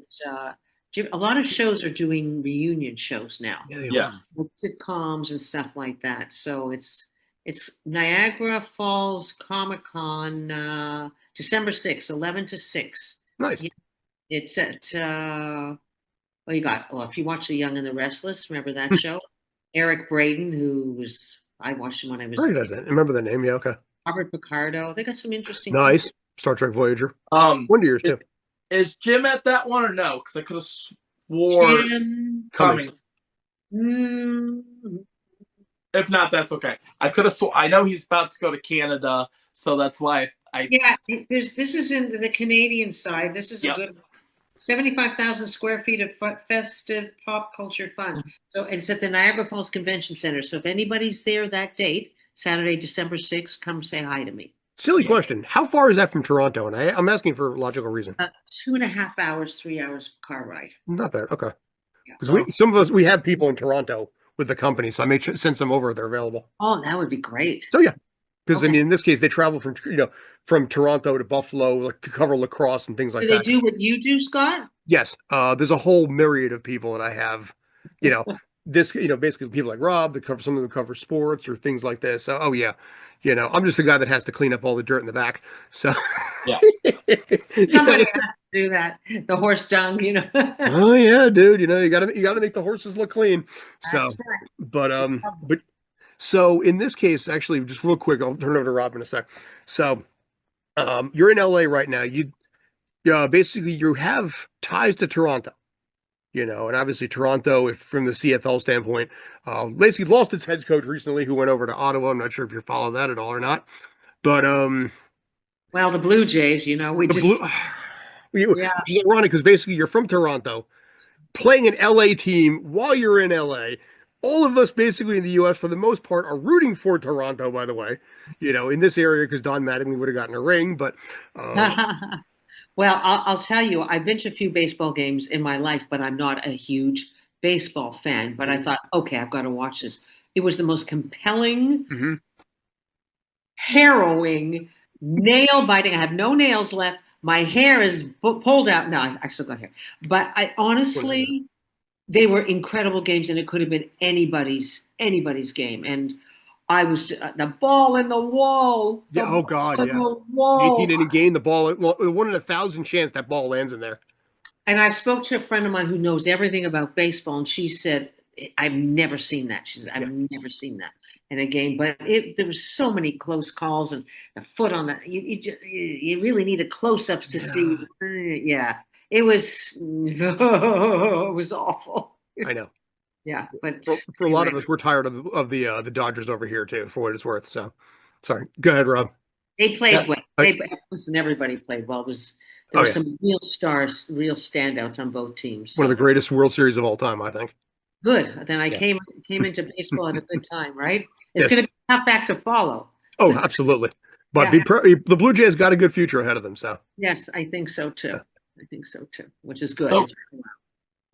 A lot of shows are doing reunion shows now. With sitcoms and stuff like that. So it's Niagara Falls Comic Con, December 6th, 11 to 6. Nice. It's at if you watch The Young and the Restless, remember that show? Eric Braeden, I watched him when I was. Who does that? I remember the name. Yeah, okay. Robert Picardo. They got some interesting. Nice. people. Star Trek Voyager. Wonder Years too. Is Jim at that one or no? Because I could have swore Cummings. If not, that's okay. I could have swore. I know he's about to go to Canada, so that's why this is in the Canadian side. This is a good 75,000 square feet of festive pop culture fun. So it's at the Niagara Falls Convention Center. So if anybody's there that date, Saturday, December 6th, come say hi to me. Silly question. How far is that from Toronto? And I'm asking for a logical reason. 2.5 hours, 3 hours car ride. Not bad. Okay. Because some of us, we have people in Toronto with the company, so I may send some over if they're available. Oh, that would be great. So yeah. Because I mean, in this case, they travel from Toronto to Buffalo to cover lacrosse and things like that. Do they do what you do, Scott? Yes. There's a whole myriad of people that I have. Basically people like Rob that cover some of them cover sports or things like this. So, I'm just the guy that has to clean up all the dirt in the back. So somebody has to do that. The horse dung, Oh yeah, dude. You gotta make the horses look clean. That's right. But. So in this case, actually, just real quick, I'll turn it over to Rob in a sec. So you're in LA right now. You have ties to Toronto. you know, and obviously Toronto, if from the CFL standpoint, basically lost its head coach recently, who went over to Ottawa. I'm not sure if you're following that at all or not, but Well, the Blue Jays, we the just blue. Which yeah. is ironic because basically you're from Toronto, playing an LA team while you're in LA. All of us basically in the US for the most part are rooting for Toronto, by the way, in this area because Don Mattingly would have gotten a ring. But Well, I'll tell you, I've been to a few baseball games in my life, but I'm not a huge baseball fan. But I thought, okay, I've got to watch this. It was the most compelling, mhm. harrowing, nail biting. I have no nails left. My hair is pulled out. No, I still got hair. But I honestly, they were incredible games, and it could have been anybody's game. And I was the ball in the wall. Yeah, The oh ball God, in yes. the The wall. 18 inning game, the ball, well, 1 in 1,000 chance that ball lands in there. And I spoke to a friend of mine who knows everything about baseball, and she said, "I've never seen that." She said, "I've Yeah. never seen that in a game." But there was so many close calls and a foot on the. You really needed close-ups to see. Yeah, it was. It was awful. I know. Yeah, but For a lot of anyway, us, we're tired of the Dodgers over here too, for what it's worth. So, sorry. Go ahead, Rob. they Yeah. played well. Listen, everybody played well. There Oh were yeah, some real stars, real standouts on both teams. one of the So greatest World Series of all time, I think. good. Then I Yeah. came into baseball at a good time, right? It's Yes. going to be a tough act to follow. Oh, absolutely. But Yeah. the Blue Jays got a good future ahead of them. So, Yes, I think so too. yeah. I think so too, which is good. So,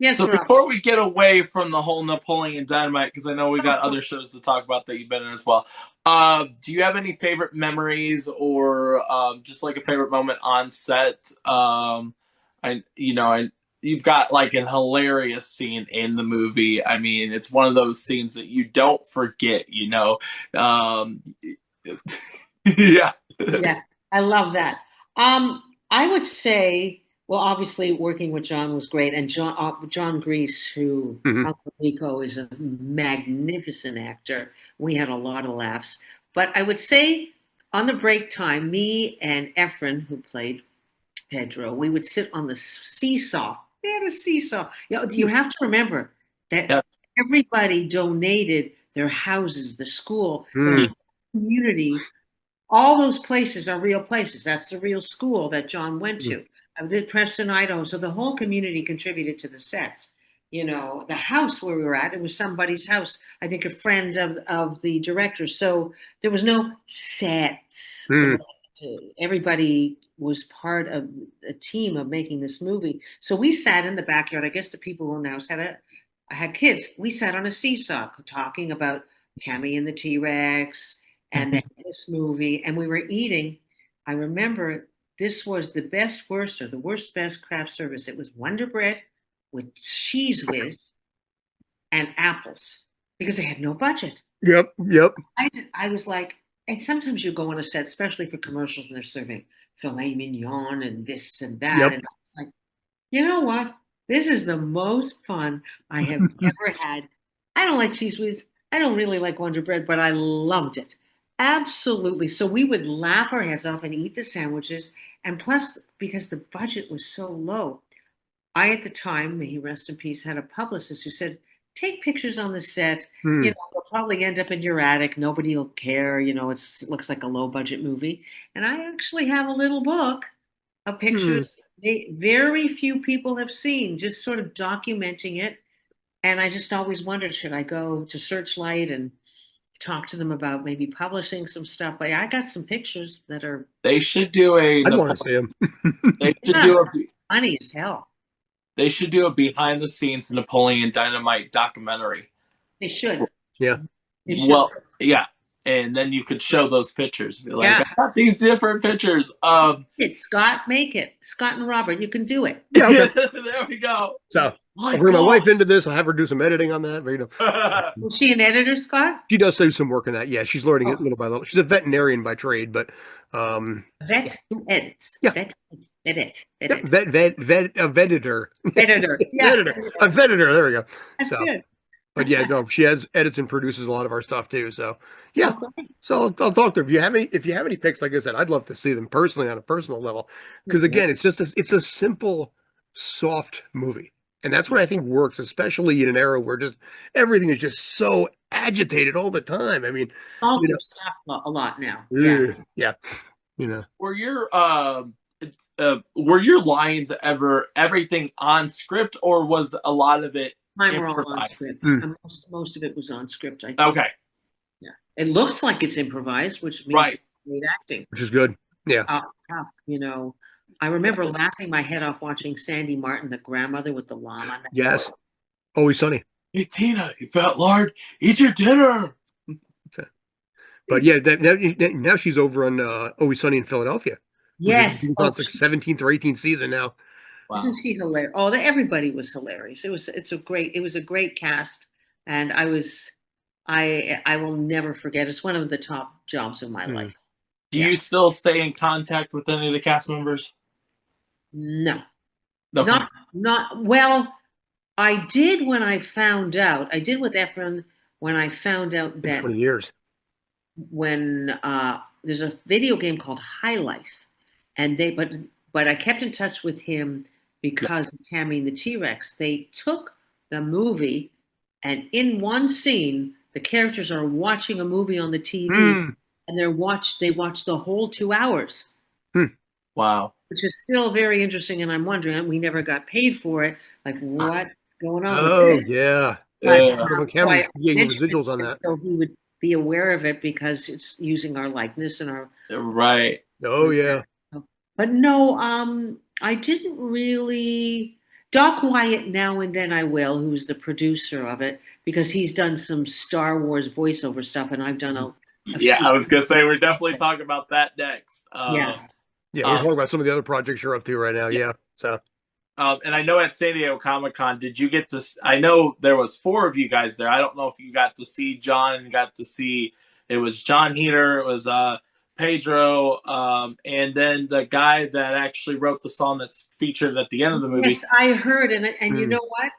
Yes, so Rob. before we get away from the whole Napoleon Dynamite, because I know we got other shows to talk about that you've been in as well. Do you have any favorite memories or just like a favorite moment on set? You've got like an hilarious scene in the movie. I mean, it's one of those scenes that you don't forget. Yeah. Yeah, I love that. I would say, well, obviously working with John was great, and John Grease, who Mhm. Uncle Rico is a magnificent actor. We had a lot of laughs. But I would say on the break time, me and Efren, who played Pedro, we would sit on the seesaw. They had a seesaw. You have to remember that Yes. everybody donated their houses, the school, Hmm. the community. All those places are real places. That's the real school that John went to. I did Preston, Idaho. So the whole community contributed to the sets. The house where we were at, it was somebody's house. I think a friend of the director. So there was no sets. Hmm. Everybody was part of a team of making this movie. So we sat in the backyard. I guess the people in the house had kids. We sat on a seesaw talking about Tammy and the T-Rex and then this movie, and we were eating. I remember this was the best, worst, or the worst, best craft service. It was Wonder Bread with cheese whiz and apples because they had no budget. Yep. I was like, and sometimes you go on a set, especially for commercials, and they're serving filet mignon and this and that, Yep. and I was like, you know what? This is the most fun I have ever had. I don't like cheese whiz. I don't really like Wonder Bread, but I loved it. Absolutely. So we would laugh our heads off and eat the sandwiches. And plus, because the budget was so low, I, at the time, may he rest in peace, had a publicist who said, take pictures on the set. Hmm. They'll probably end up in your attic. Nobody will care. It looks like a low budget movie. And I actually have a little book of pictures very few people have seen, just sort of documenting it. And I just always wondered, should I go to Searchlight and talk to them about maybe publishing some stuff? But I got some pictures that are They should do a. I'd want to see him. They should do a. funny as hell. They should do a behind the scenes Napoleon Dynamite documentary. They should. Yeah. They should. Well, yeah, and then you could show those pictures. Be like, Yeah. I got these different pictures. Scott, make it. Scott and Robert, you can do it. Yeah. Okay. There we go. So My I'll bring my wife gosh. into this. I'll have her do some editing on that. But, Was she an editor, Scott? she does do some work in that. Yeah, she's learning it Oh. little by little. She's a veterinarian by trade, but Vet who edits. Yeah. Vet yeah, edit. a vetitor. Editor. Yeah. Editor. A vetitor. There we go. That's So, good. but yeah, no, she edits and produces a lot of our stuff too. So yeah. Okay. So I'll talk to her. If you have any pics, like I said, I'd love to see them personally on a personal level. Because again, it's a simple, soft movie. And that's what I think works, especially in an era where just everything is just so agitated all the time. I mean, Lots you of stuff a lot now. know, yeah, you know. Were your lines ever everything on script, or was a lot of it Mine were all on improvised? script. Mm. And most of it was on script, I think. Okay, Yeah. It looks like it's improvised, which means right. great acting. Which is good. Yeah. Tough, you know. I remember laughing my head off watching Sandy Martin, the grandmother with the llama. Yes. Always Sunny. Hey Tina, you fat lard, eat your dinner. But yeah, now she's over on Always Sunny in Philadelphia. Yes. She's on like 17th or 18th season now. Wow. Isn't she hilarious? Oh, everybody was hilarious. It was a great cast, and I will never forget. It's one of the top jobs of my life. Do you still stay in contact with any of the cast members? No, Okay. not well. I did when I found out. I did with Efren when I found out Been that 20 years. when there's a video game called High Life, and but I kept in touch with him because of Tammy and the T-Rex. They took the movie, and in one scene, the characters are watching a movie on the TV, Mm. and they watch the whole 2 hours, Wow. which is still very interesting. And I'm wondering, we never got paid for it. Like, what's going on Oh, with this? yeah. But Yeah. Put on so camera, I you get mentioned residuals on it that. so he would be aware of it because it's using our likeness and our. Right. Oh, yeah. But no, I didn't really. Doc Wyatt now and then I will, who's the producer of it, because he's done some Star Wars voiceover stuff, and I've done a Yeah, few. I was gonna say we're definitely talking about that next. Yeah. Yeah, we're talking about some of the other projects you're up to right now. Yeah. So, And I know at San Diego Comic Con, did you get to? I know there was 4 of you guys there. I don't know if you got to see John and got to see. It was John Heater. It was Pedro, and then the guy that actually wrote the song that's featured at the end of the movie. Yes, I heard, and you Mm. know what?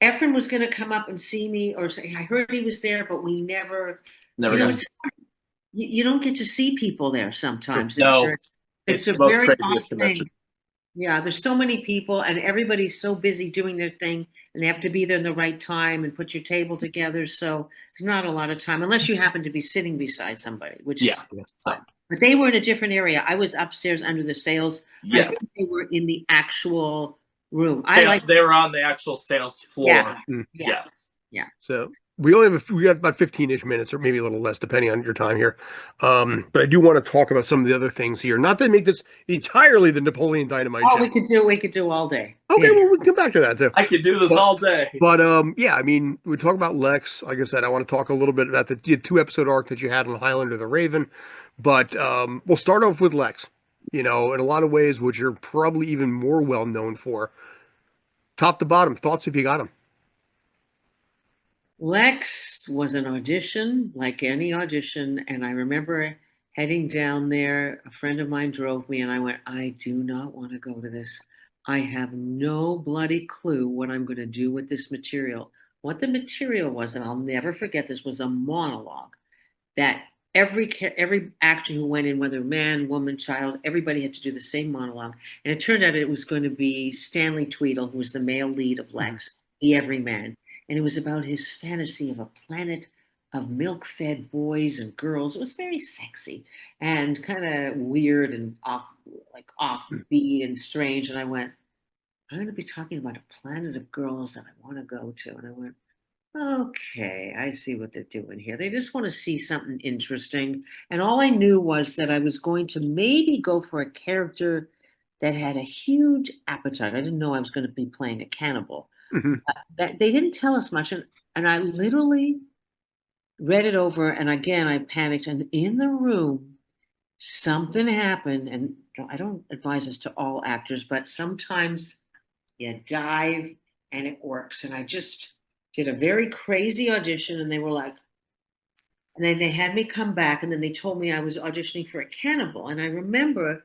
Efren was going to come up and see me, or say, I heard he was there, but we never. Never You know, got. it's you don't get to see people there sometimes. No, It's it's a the most very craziest odd convention. thing. Yeah, there's so many people, and everybody's so busy doing their thing, and they have to be there in the right time and put your table together. So there's not a lot of time, unless you happen to be sitting beside somebody, which Yeah. is fun. But they were in a different area. I was upstairs under the sales. I Yes, think they were in the actual room. they were on the actual sales floor. Yeah. Mm. Yeah. Yes. So we only have we got about 15-ish minutes, or maybe a little less, depending on your time here. But I do want to talk about some of the other things here. Not to make this entirely the Napoleon Dynamite Oh, show. we could do all day. Okay, Yeah. well, we can come back to that too. I could do this all day. But yeah, I mean, we talk about Lexx. Like I said, I want to talk a little bit about the 2-episode arc that you had on Highlander the Raven. But we'll start off with Lexx. You know, in a lot of ways, which you're probably even more well known for. Top to bottom, thoughts if you got them. Lexx was an audition, like any audition, and I remember heading down there. A friend of mine drove me, and I went, I do not want to go to this. I have no bloody clue what I'm going to do with this material. What the material was, and I'll never forget this, was a monologue that every actor who went in, whether man, woman, child, everybody had to do the same monologue. And it turned out it was going to be Stanley Tweedle, who was the male lead of Lexx, the everyman. And it was about his fantasy of a planet of milk-fed boys and girls. It was very sexy and kind of weird and offbeat and strange. And I went, I'm going to be talking about a planet of girls that I want to go to. And I went, okay, I see what they're doing here. They just want to see something interesting. And all I knew was that I was going to maybe go for a character that had a huge appetite. I didn't know I was going to be playing a cannibal. Mm-hmm. That they didn't tell us much, and I literally read it over, and again I panicked. And in the room, something happened, and I don't advise this to all actors, but sometimes you dive and it works. And I just did a very crazy audition, and they were like, and then they had me come back, and then they told me I was auditioning for a cannibal, and I remember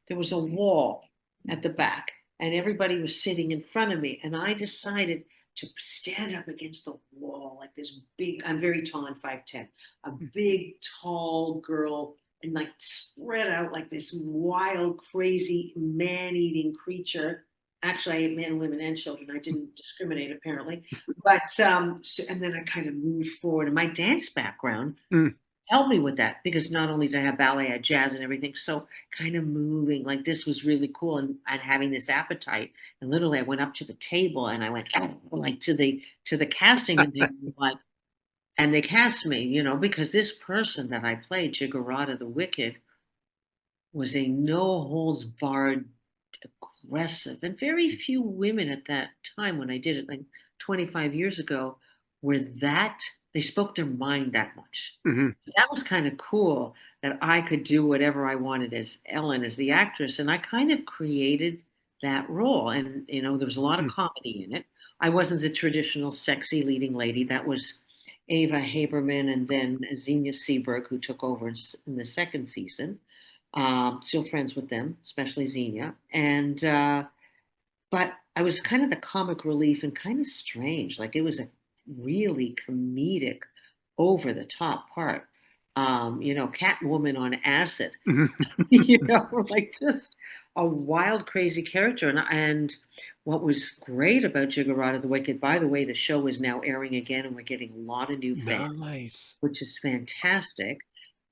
there was a wall at the back and everybody was sitting in front of me, and I decided to stand up against the wall like this big, I'm very tall, I'm 5'10", a big tall girl, and like spread out like this wild crazy man-eating creature, Actually, I ate men, women, and children. I didn't discriminate apparently, but and then I kind of moved forward. And my dance background Mm. helped me with that because not only did I have ballet, I had jazz and everything. So kind of moving like this was really cool, and having this appetite. And literally, I went up to the table and I went like to the casting, and they were like, and they cast me, because this person that I played, Giggerota the Wicked, was a no holds barred, aggressive, and very few women at that time when I did it, like 25 years ago, were that they spoke their mind that much. Hmm. That was kind of cool that I could do whatever I wanted as Ellen, as the actress, and I kind of created that role. And there was a lot of comedy in it. I wasn't the traditional sexy leading lady. That was Ava Haberman and then Xenia Seberg, who took over in the second season. Still friends with them, especially Xenia. And but I was kind of the comic relief and kind of strange. Like it was a really comedic, over the top part. Catwoman on acid. Hmm. Like just a wild, crazy character. And what was great about Jiggerata the Wicked, by the way, the show is now airing again, and we're getting a lot of new fans, Nice. which is fantastic.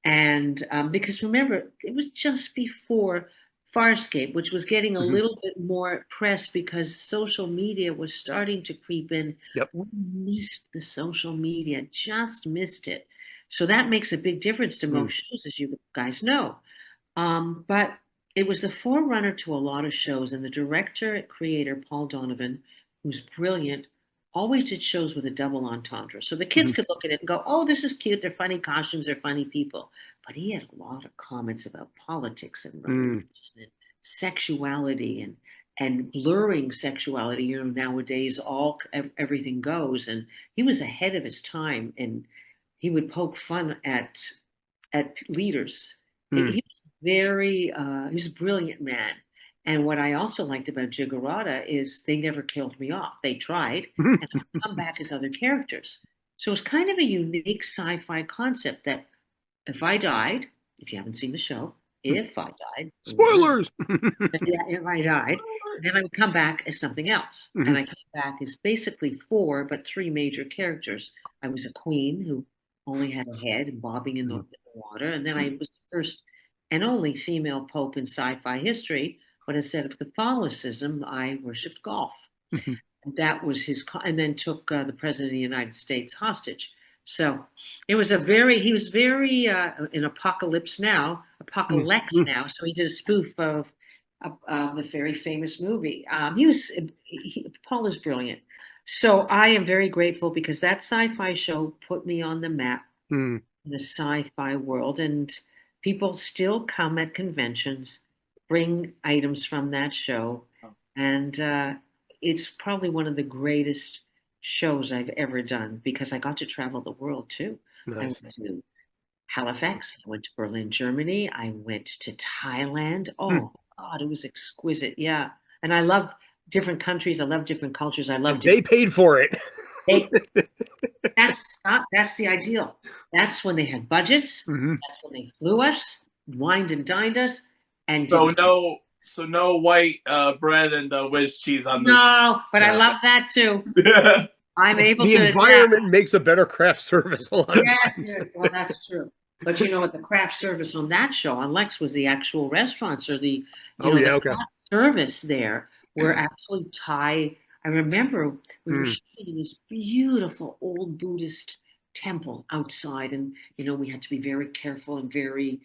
And because remember, it was just before Farscape, which was getting a Hmm. little bit more press because social media was starting to creep in. Yep. We missed the social media, just missed it. So that makes a big difference to most shows, as you guys know. But it was the forerunner to a lot of shows, and the director and creator, Paul Donovan, who's brilliant, always did shows with a double entendre. So the kids Hmm. could look at it and go, oh, this is cute. They're funny costumes. They're funny people. But he had a lot of comments about politics and religion and sexuality and blurring sexuality. Nowadays everything goes. And he was ahead of his time, and he would poke fun at leaders. Mm. He was he was a brilliant man. And what I also liked about Jiggerata is they never killed me off. They tried, and I would come back as other characters. So it's kind of a unique sci-fi concept that if I died, if you haven't seen the show, if I died, Spoilers. yeah, if I died, then I would come back as something else. Mhm. And I came back as basically four, but three major characters. I was a queen who only had a head bobbing in the water. And then I was the first and only female pope in sci-fi history. But instead of Catholicism, I worshiped golf. Mhm. And that was and then took the president of the United States hostage. So it was he was very in Apocalypse Now, Apocalypse Mm. Now. So he did a spoof of the very famous movie. Paul is brilliant. So I am very grateful because that sci-fi show put me on the map Mm. in the sci-fi world, and people still come at conventions, bring items from that show, and it's probably one of the greatest shows I've ever done because I got to travel the world too. I Nice. went to Halifax, I went to Berlin, Germany, I went to Thailand. Mm. Oh God, it was exquisite. Yeah. And I love different countries, I love different cultures, I love And they different paid for it. they, that's the ideal. That's when they had budgets, Mhm. that's when they flew us, wined and dined us, and So did no white bread and whiz cheese on this. no, but I No. love that too. I'm able The to environment makes a better craft service a lot of times. Well, that's true. But you know what? The craft service on that show on Lexx was the actual restaurants or Oh, yeah, the okay. craft service there were actually Thai. I remember we were Mm. shooting in this beautiful old Buddhist temple outside, and we had to be very careful and very,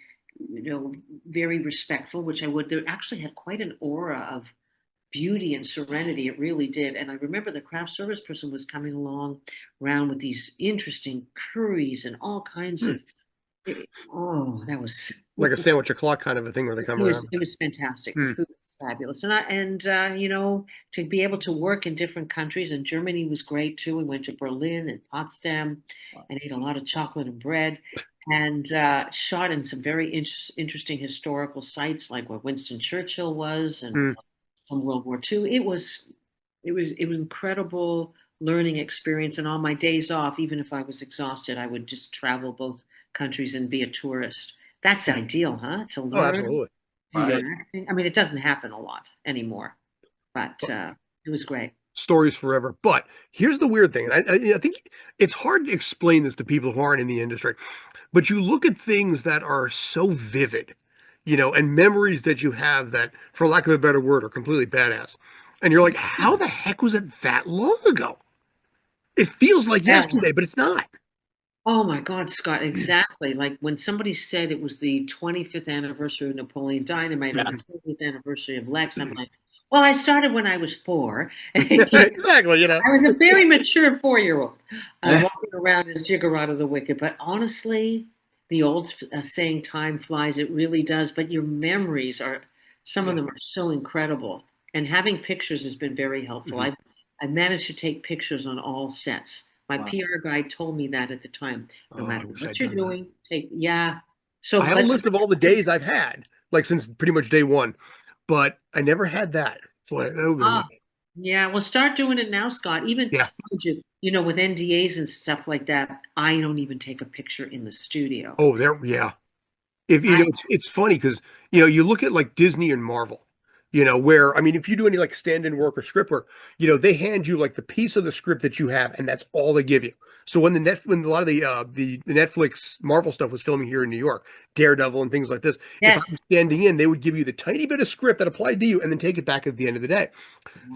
very respectful, which I would. There actually had quite an aura of beauty and serenity. It really did. And I remember the craft service person was coming along around with these interesting curries and all kinds of. Oh, that was Like a sandwich o'clock kind of a thing where they come around. it was fantastic. The Mm. food was fabulous, and to be able to work in different countries, and Germany was great too. We went to Berlin and Potsdam, and ate a lot of chocolate and bread, and shot in some very interesting historical sites, like where Winston Churchill was, and Mm. from World War II. It was incredible learning experience. And on my days off, even if I was exhausted, I would just travel both countries and be a tourist. That's ideal, huh? To Oh, learn, absolutely. do your acting. I mean, it doesn't happen a lot anymore. but it was great. Stories forever. But here's the weird thing. I think it's hard to explain this to people who aren't in the industry. But you look at things that are so vivid, and memories that you have that, for lack of a better word, are completely badass. And you're like, how the heck was it that long ago? It feels like Yeah. yesterday, but it's not. Oh my God, Scott, exactly. Like when somebody said it was the 25th anniversary of Napoleon Dynamite or the 20th anniversary of Lexx, I'm like, well, I started when I was 4. Exactly, I was a very mature 4-year-old walking around as Giggerota the Wicked. But honestly, the old saying, time flies, it really does. But your memories some of them are so incredible. And having pictures has been very helpful. I've managed to take pictures on all sets. My PR guy told me that at the time. No matter what you're doing, yeah. So, I have a list of all the days I've had, like since pretty much day one, but I never had that. Yeah, well, start doing it now, Scott. Even Yeah. with NDAs and stuff like that, I don't even take a picture in the studio. Oh, yeah. If it's funny because you look at like Disney and Marvel, where I mean, if you do any like stand-in work or script work, they hand you like the piece of the script that you have, and that's all they give you. So when a lot of the Netflix Marvel stuff was filming here in New York, Daredevil and things like this, if I Yes. was standing in, they would give you the tiny bit of script that applied to you, and then take it back at the end of the day.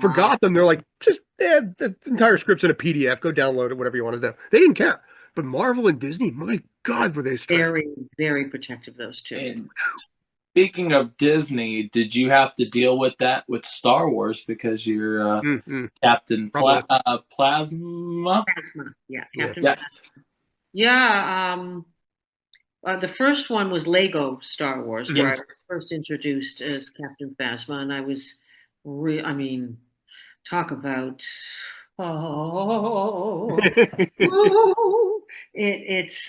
For Wow. Gotham, they're like, just the entire script's in a PDF. Go download it, whatever you want to do. They didn't care. But Marvel and Disney, my God, were they strict. Very, very protective, those two. And speaking of Disney, did you have to deal with that with Star Wars because you're Captain Plasma? Plasma, yeah, Captain Plasma. Yeah, the first one was Lego Star Wars, where I was first introduced as Captain Phasma, and I was, I mean, talk about it's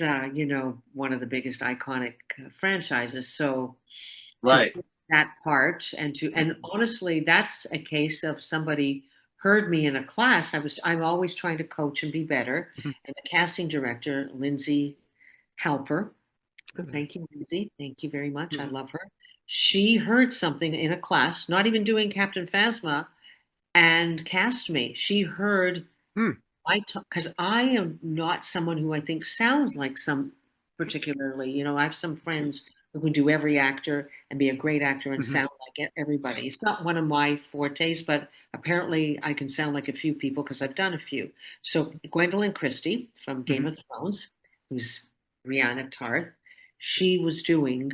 one of the biggest iconic franchises. So to play that part and honestly, that's a case of somebody heard me in a class. I'm always trying to coach and be better. And the casting director, Lindsay Halper, thank you, Lindsay. Thank you very much. I love her. She heard something in a class, not even doing Captain Phasma, and cast me. She heard because I am not someone who I think sounds like some particularly. I have some friends who can do every actor and be a great actor and sound like everybody. It's not one of my fortes, but apparently I can sound like a few people because I've done a few. So Gwendolyn Christie from Game of Thrones, who's Rhianna Tarth, she was doing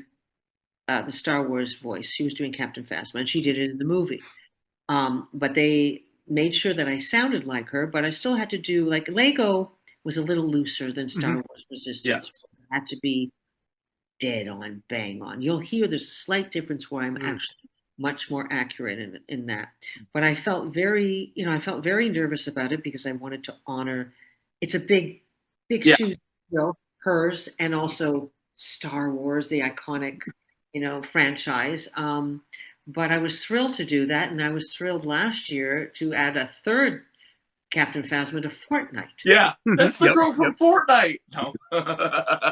the Star Wars voice. She was doing Captain Phasma, and she did it in the movie. But they made sure that I sounded like her, but I still had to do like Lego was a little looser than Star Wars Resistance. Yes. It had to be dead on, bang on. You'll hear there's a slight difference where I'm actually much more accurate in that. But I felt very nervous about it because I wanted to honor. It's a big shoe, hers, and also Star Wars, the iconic, franchise. But I was thrilled to do that, and I was thrilled last year to add a third Captain Phasma to Fortnite. Yeah, that's the girl from Fortnite. No.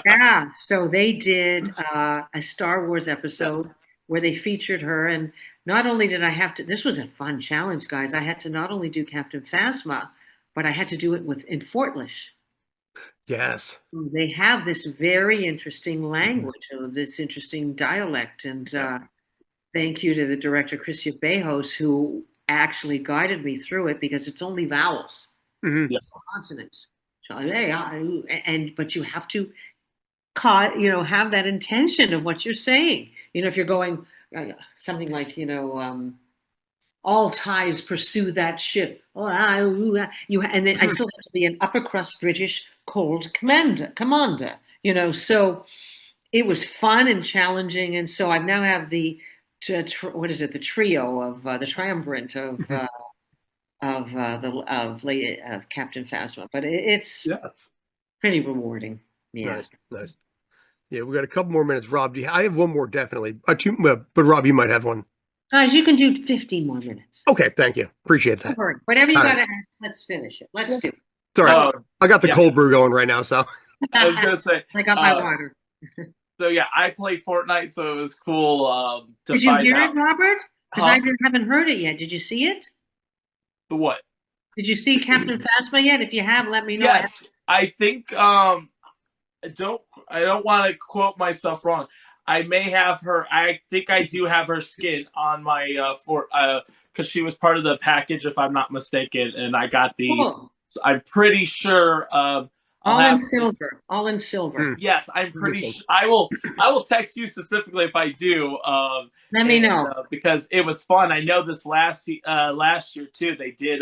Yeah, so they did a Star Wars episode where they featured her, and not only did I have to, this was a fun challenge, guys. I had to not only do Captain Phasma, but I had to do it in Fortlish. Yes. They have this very interesting language, this interesting dialect, and thank you to the director, Christian Bejos, who actually guided me through it because it's only vowels, consonants. So, but you have to, have that intention of what you're saying. If you're going something like, all ties pursue that ship. And then I still have to be an upper crust British cold commander. So it was fun and challenging, and so I now have the the trio of the triumvirate of Captain Phasma, but it's pretty rewarding. Yeah, nice. Yeah, we got a couple more minutes. Rob, I have one more definitely. But Rob, you might have one. Guys, you can do 15 more minutes. Okay, thank you. Appreciate that. Whatever you gotta ask, let's finish it. Let's do it. It's all right. I got the cold brew going right now, so I was gonna say I got my water. So yeah, I play Fortnite, so it was cool. Did you hear it, Robert? Because I haven't heard it yet. Did you see it? The what? Did you see Captain Phasma yet? If you have, let me know. Yes, I think. I don't want to quote myself wrong. I may have her. I think I do have her skin on my because she was part of the package, if I'm not mistaken, and I got the. Cool. So I'm pretty sure. All in silver. All in silver. Yes, I'm pretty sure. I will text you specifically if I do. Let me know because it was fun. I know this last year too. They did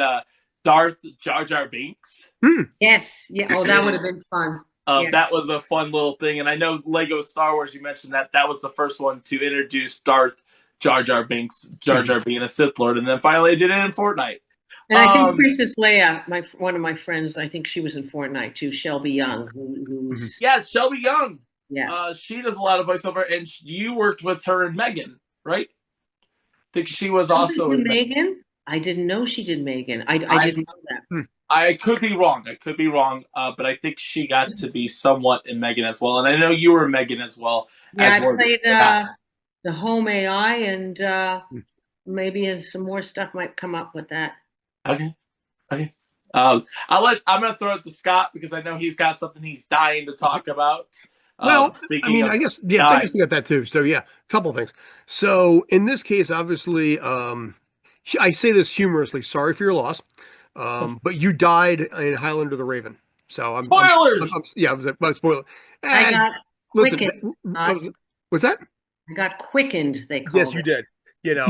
Darth Jar Jar Binks. Yes. Yeah. Oh, that would have been fun. Yes. That was a fun little thing, and I know Lego Star Wars. You mentioned that was the first one to introduce Darth Jar Jar Binks, Jar Jar being a Sith Lord, and then finally they did it in Fortnite. And I think Princess Leia, one of my friends, I think she was in Fortnite too. Shelby Young, who's yes, Shelby Young. Yeah, she does a lot of voiceover, and you worked with her and Megan, right? I think she was also in Megan. I didn't know she did Megan. I didn't know that. I could be wrong. But I think she got to be somewhat in Megan as well, and I know you were Megan as well. Yeah, I played the home AI, and maybe some more stuff might come up with that. Okay. I'm gonna throw it to Scott because I know he's got something he's dying to talk about. Well, I mean, I guess we got that too. So yeah, a couple of things. So in this case, obviously, I say this humorously. Sorry for your loss, but you died in Highlander the Raven. So spoilers. Spoiler. I got quickened. What's that? I got quickened. They called Yes, you did. Yeah.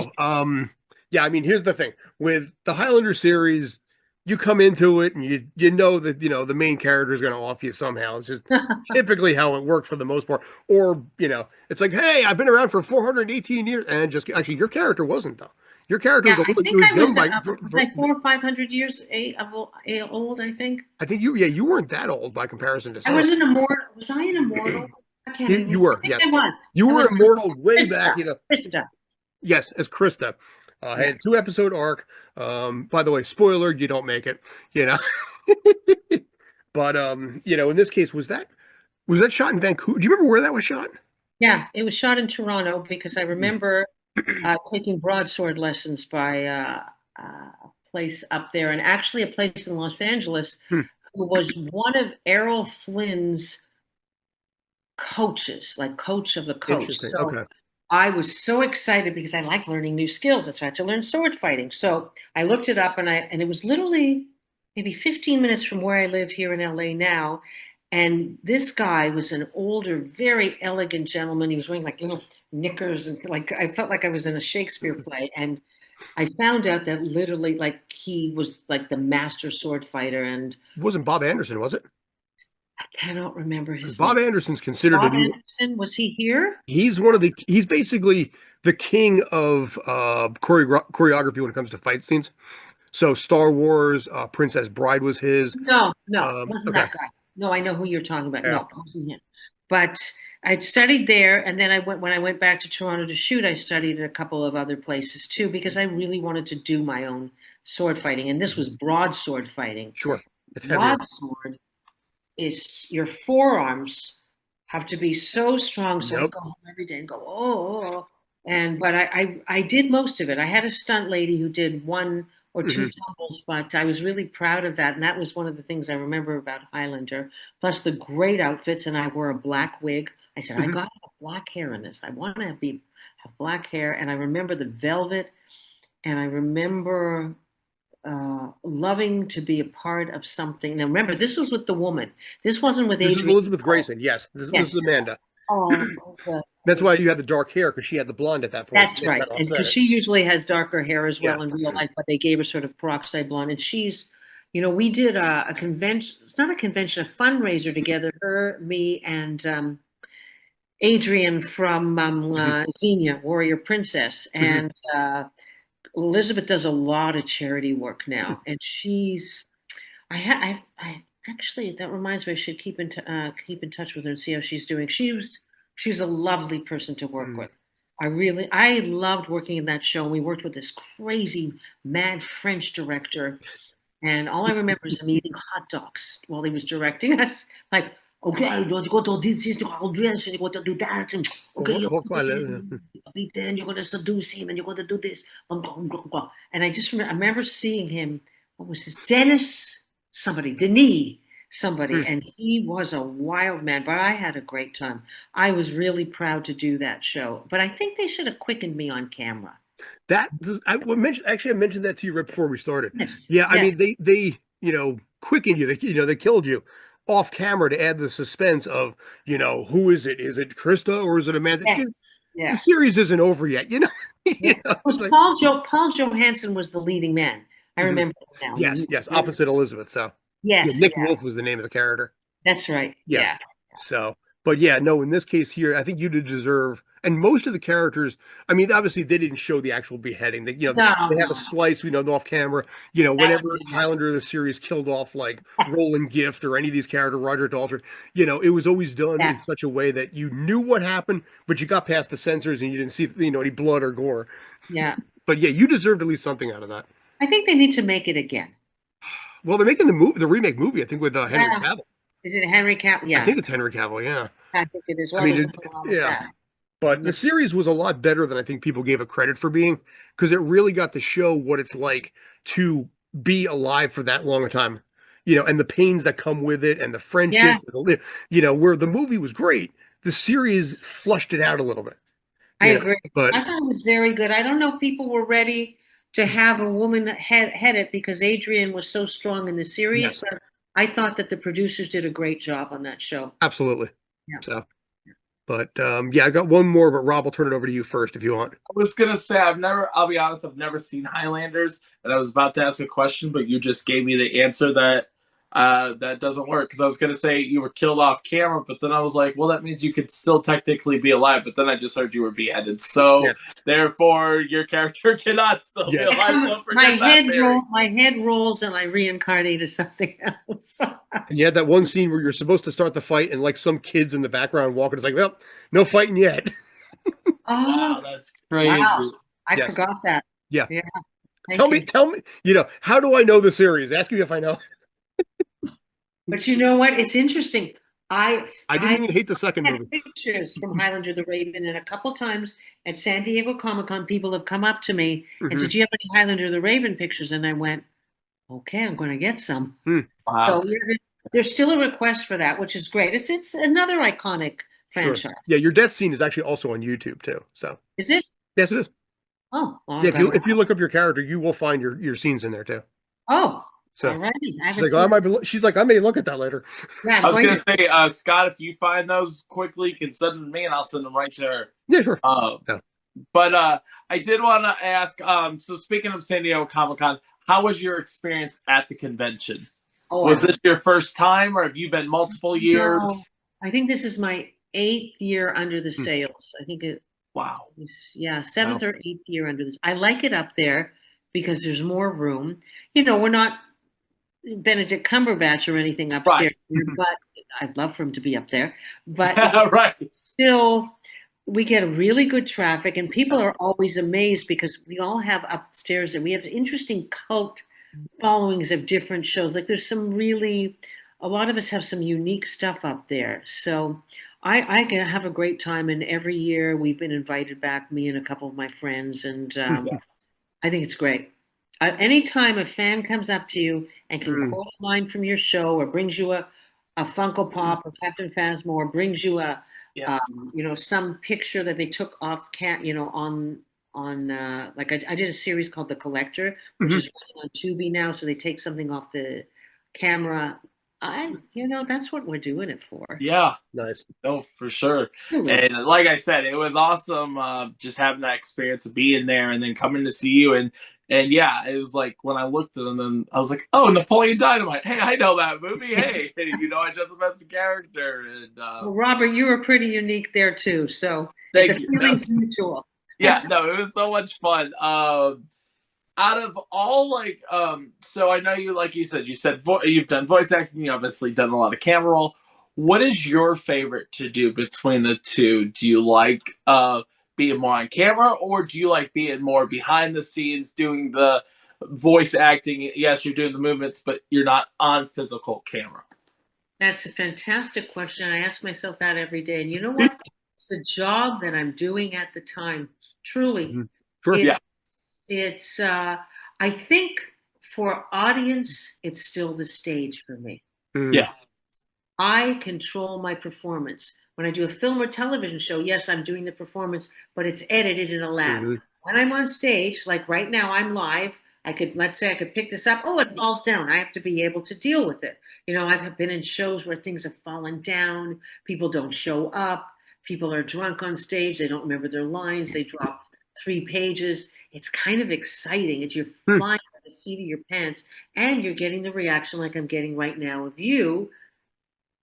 I mean, here's the thing with the Highlander series. You come into it and you know that the main character is going to off you somehow. It's just typically how it works for the most part. Or it's like, hey, I've been around for 418 years, and just actually your character wasn't though. Your character was was 400 or 500 years old. I think. I think you weren't that old by comparison to. I was an immortal. Was I an immortal? You were. Yes, I was. You were immortal way Krista, back. Krista. Yes, as Krista. Had a 2-episode arc. By the way, spoiler, you don't make it, But in this case, was that shot in Vancouver? Do you remember where that was shot? Yeah, it was shot in Toronto because I remember taking broadsword lessons by a place up there, and actually a place in Los Angeles who was one of Errol Flynn's coaches, like coach of the coach. So okay. I was so excited because I like learning new skills. That's why I had to learn sword fighting. So I looked it up, and it was literally maybe 15 minutes from where I live here in LA now. And this guy was an older, very elegant gentleman. He was wearing like little knickers, and like I felt like I was in a Shakespeare play. And I found out that literally, like, he was like the master sword fighter. And it wasn't Bob Anderson, was it? I cannot remember his Bob name. Anderson's considered Bob Anderson, was he here? He's basically the king of choreography when it comes to fight scenes. So Star Wars, Princess Bride was his. No, wasn't that guy. No, I know who you're talking about. Yeah. No, it wasn't him. But I'd studied there, and then when I went back to Toronto to shoot, I studied at a couple of other places too, because I really wanted to do my own sword fighting, and this was broadsword fighting. Sure, it's broadsword is your forearms have to be so strong, so I go home every day and go but I did most of it. I had a stunt lady who did 1 or 2 tumbles, but I was really proud of that, and that was one of the things I remember about Highlander. Plus the great outfits, and I wore a black wig. I said I got to have black hair in this. I want to have black hair, and I remember the velvet, and I remember loving to be a part of something. Now, remember, this was with the woman. This wasn't with Adrian. This is Elizabeth Grayson. Yes, this is Amanda. That's why you had the dark hair, because she had the blonde at that point. That's right, and because she usually has darker hair as well in real life, but they gave her sort of peroxide blonde. And she's, we did a convention. It's not a convention, a fundraiser together. Her, me, and Adrian from Xenia, Warrior Princess, and Elizabeth does a lot of charity work now, and she's. I actually, that reminds me, I should keep in touch with her and see how she's doing. She's a lovely person to work with. I loved working in that show. And we worked with this crazy, mad French director, and all I remember is him eating hot dogs while he was directing us. Like, okay, you go to this, audience, and you go to do that, and okay, you then you're going to seduce him, and you're going to do this. And I remember seeing him. What was his Dennis? Denis, somebody, and he was a wild man. But I had a great time. I was really proud to do that show. But I think they should have quickened me on camera. I mentioned that to you right before we started. Yes. Yeah, I Yes. mean they quickened you. They killed you off camera to add the suspense of who is it? Is it Krista or is it Amanda? Yes. Dude, the Yeah. series isn't over yet. Yeah. It was like, Paul Johansson was the leading man. I remember now. yes, opposite Elizabeth. So Yes. Nick Yeah. Wolf was the name of the character. That's right. Yeah. Yeah. So, but yeah, no, in this case here, I think you did deserve, and most of the characters, I mean, obviously they didn't show the actual beheading. They have a slice, off camera, whenever Highlander of the series killed off like Roland Gift or any of these characters, Roger Daltrey, it was always done in such a way that you knew what happened, but you got past the censors and you didn't see, any blood or gore. Yeah. But yeah, you deserved at least something out of that. I think they need to make it again. Well, they're making the remake movie, I think, with Henry Cavill. Is it Henry Cavill? Yeah. I think it's Henry Cavill, yeah. I think it is. Well, I mean, but the series was a lot better than I think people gave it credit for being, because it really got to show what it's like to be alive for that long a time, and the pains that come with it and the friendships, where the movie was great, the series flushed it out a little bit. I agree. But I thought it was very good. I don't know if people were ready to have a woman head it because Adrian was so strong in the series, but I thought that the producers did a great job on that show. Absolutely. Yeah. So, but I got one more, but Rob, I'll turn it over to you first if you want. I was gonna say I'll be honest, I've never seen Highlanders, and I was about to ask a question, but you just gave me the answer that doesn't work, because I was gonna say you were killed off camera, but then I was like, well, that means you could still technically be alive, but then I just heard you were beheaded, so therefore your character cannot still be alive. My head rolls and I reincarnate as something else. And you had that one scene where you're supposed to start the fight and like some kids in the background walking. It's like, well, no fighting yet. Wow, that's crazy. Wow. I forgot that. Yeah. Tell me, how do I know the series? Ask me if I know. But you know what? It's interesting. I didn't even hate the second movie. Pictures from Highlander the Raven, and a couple times at San Diego Comic-Con, people have come up to me and said, "Do you have any Highlander the Raven pictures?" And I went, "Okay, I'm going to get some." Wow. So there's still a request for that, which is great. It's another iconic franchise. Sure. Yeah, your death scene is actually also on YouTube too. So is it? Yes, it is. Oh, well, yeah. If you look up your character, you will find your scenes in there too. Oh. So alrighty. She's like, I may look at that later. Yeah, I was going to say, Scott, if you find those quickly, you can send them to me and I'll send them right to her. Yeah, sure. But I did want to ask, so speaking of San Diego Comic-Con, how was your experience at the convention? Was this your first time or have you been multiple years? No, I think this is my 8th year under the sails. I think it. Wow. Yeah, 7th or 8th year under this. I like it up there because there's more room. We're not Benedict Cumberbatch or anything upstairs, but I'd love for him to be up there. But still, we get really good traffic, and people are always amazed because we all have upstairs, and we have interesting cult followings of different shows. Like there's a lot of us have some unique stuff up there. So I can have a great time, and every year we've been invited back, me and a couple of my friends, and I think it's great. Anytime a fan comes up to you and can quote a line from your show, or brings you a Funko Pop or Captain Phasma, or brings you a some picture that they took off on like I did a series called The Collector, which is on Tubi now, so they take something off the camera. That's what we're doing it for. Yeah. Nice. No, for sure. And like I said, it was awesome just having that experience of being there and then coming to see you. And yeah, it was like when I looked at them and I was like, oh, Napoleon Dynamite. Hey, I know that movie. Hey, I just the best character. And well, Robert, you were pretty unique there too. So thank you. Mutual. Yeah, no, it was so much fun. Out of all, so I know you, like you said, you've done voice acting, you obviously done a lot of camera roll. What is your favorite to do between the two? Do you like being more on camera, or do you like being more behind the scenes doing the voice acting? Yes, you're doing the movements, but you're not on physical camera. That's a fantastic question. I ask myself that every day. And you know what? It's the job that I'm doing at the time. Truly. Mhm. Sure. It, Yeah. it's I think for audience, it's still the stage for me. Mm. Yeah. I control my performance. When I do a film or television show, yes, I'm doing the performance, but it's edited in a lab. Mhm. When I'm on stage, like right now, I'm live. Let's say I could pick this up. Oh, it falls down. I have to be able to deal with it. I've been in shows where things have fallen down. People don't show up. People are drunk on stage. They don't remember their lines. They drop 3 pages. It's kind of exciting. You're Hmm. flying by the seat of your pants, and you're getting the reaction like I'm getting right now of you.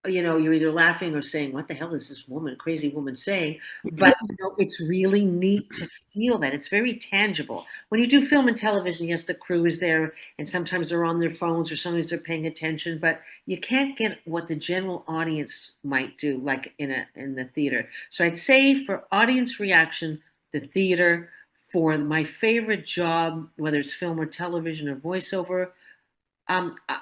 You're either laughing or saying, "What the hell is this crazy woman saying?" But it's really neat to feel that. It's very tangible. When you do film and television, yes, the crew is there, and sometimes they're on their phones or sometimes they're paying attention, but you can't get what the general audience might do, like in the theater. So I'd say for audience reaction, the theater. For my favorite job, whether it's film or television or voiceover,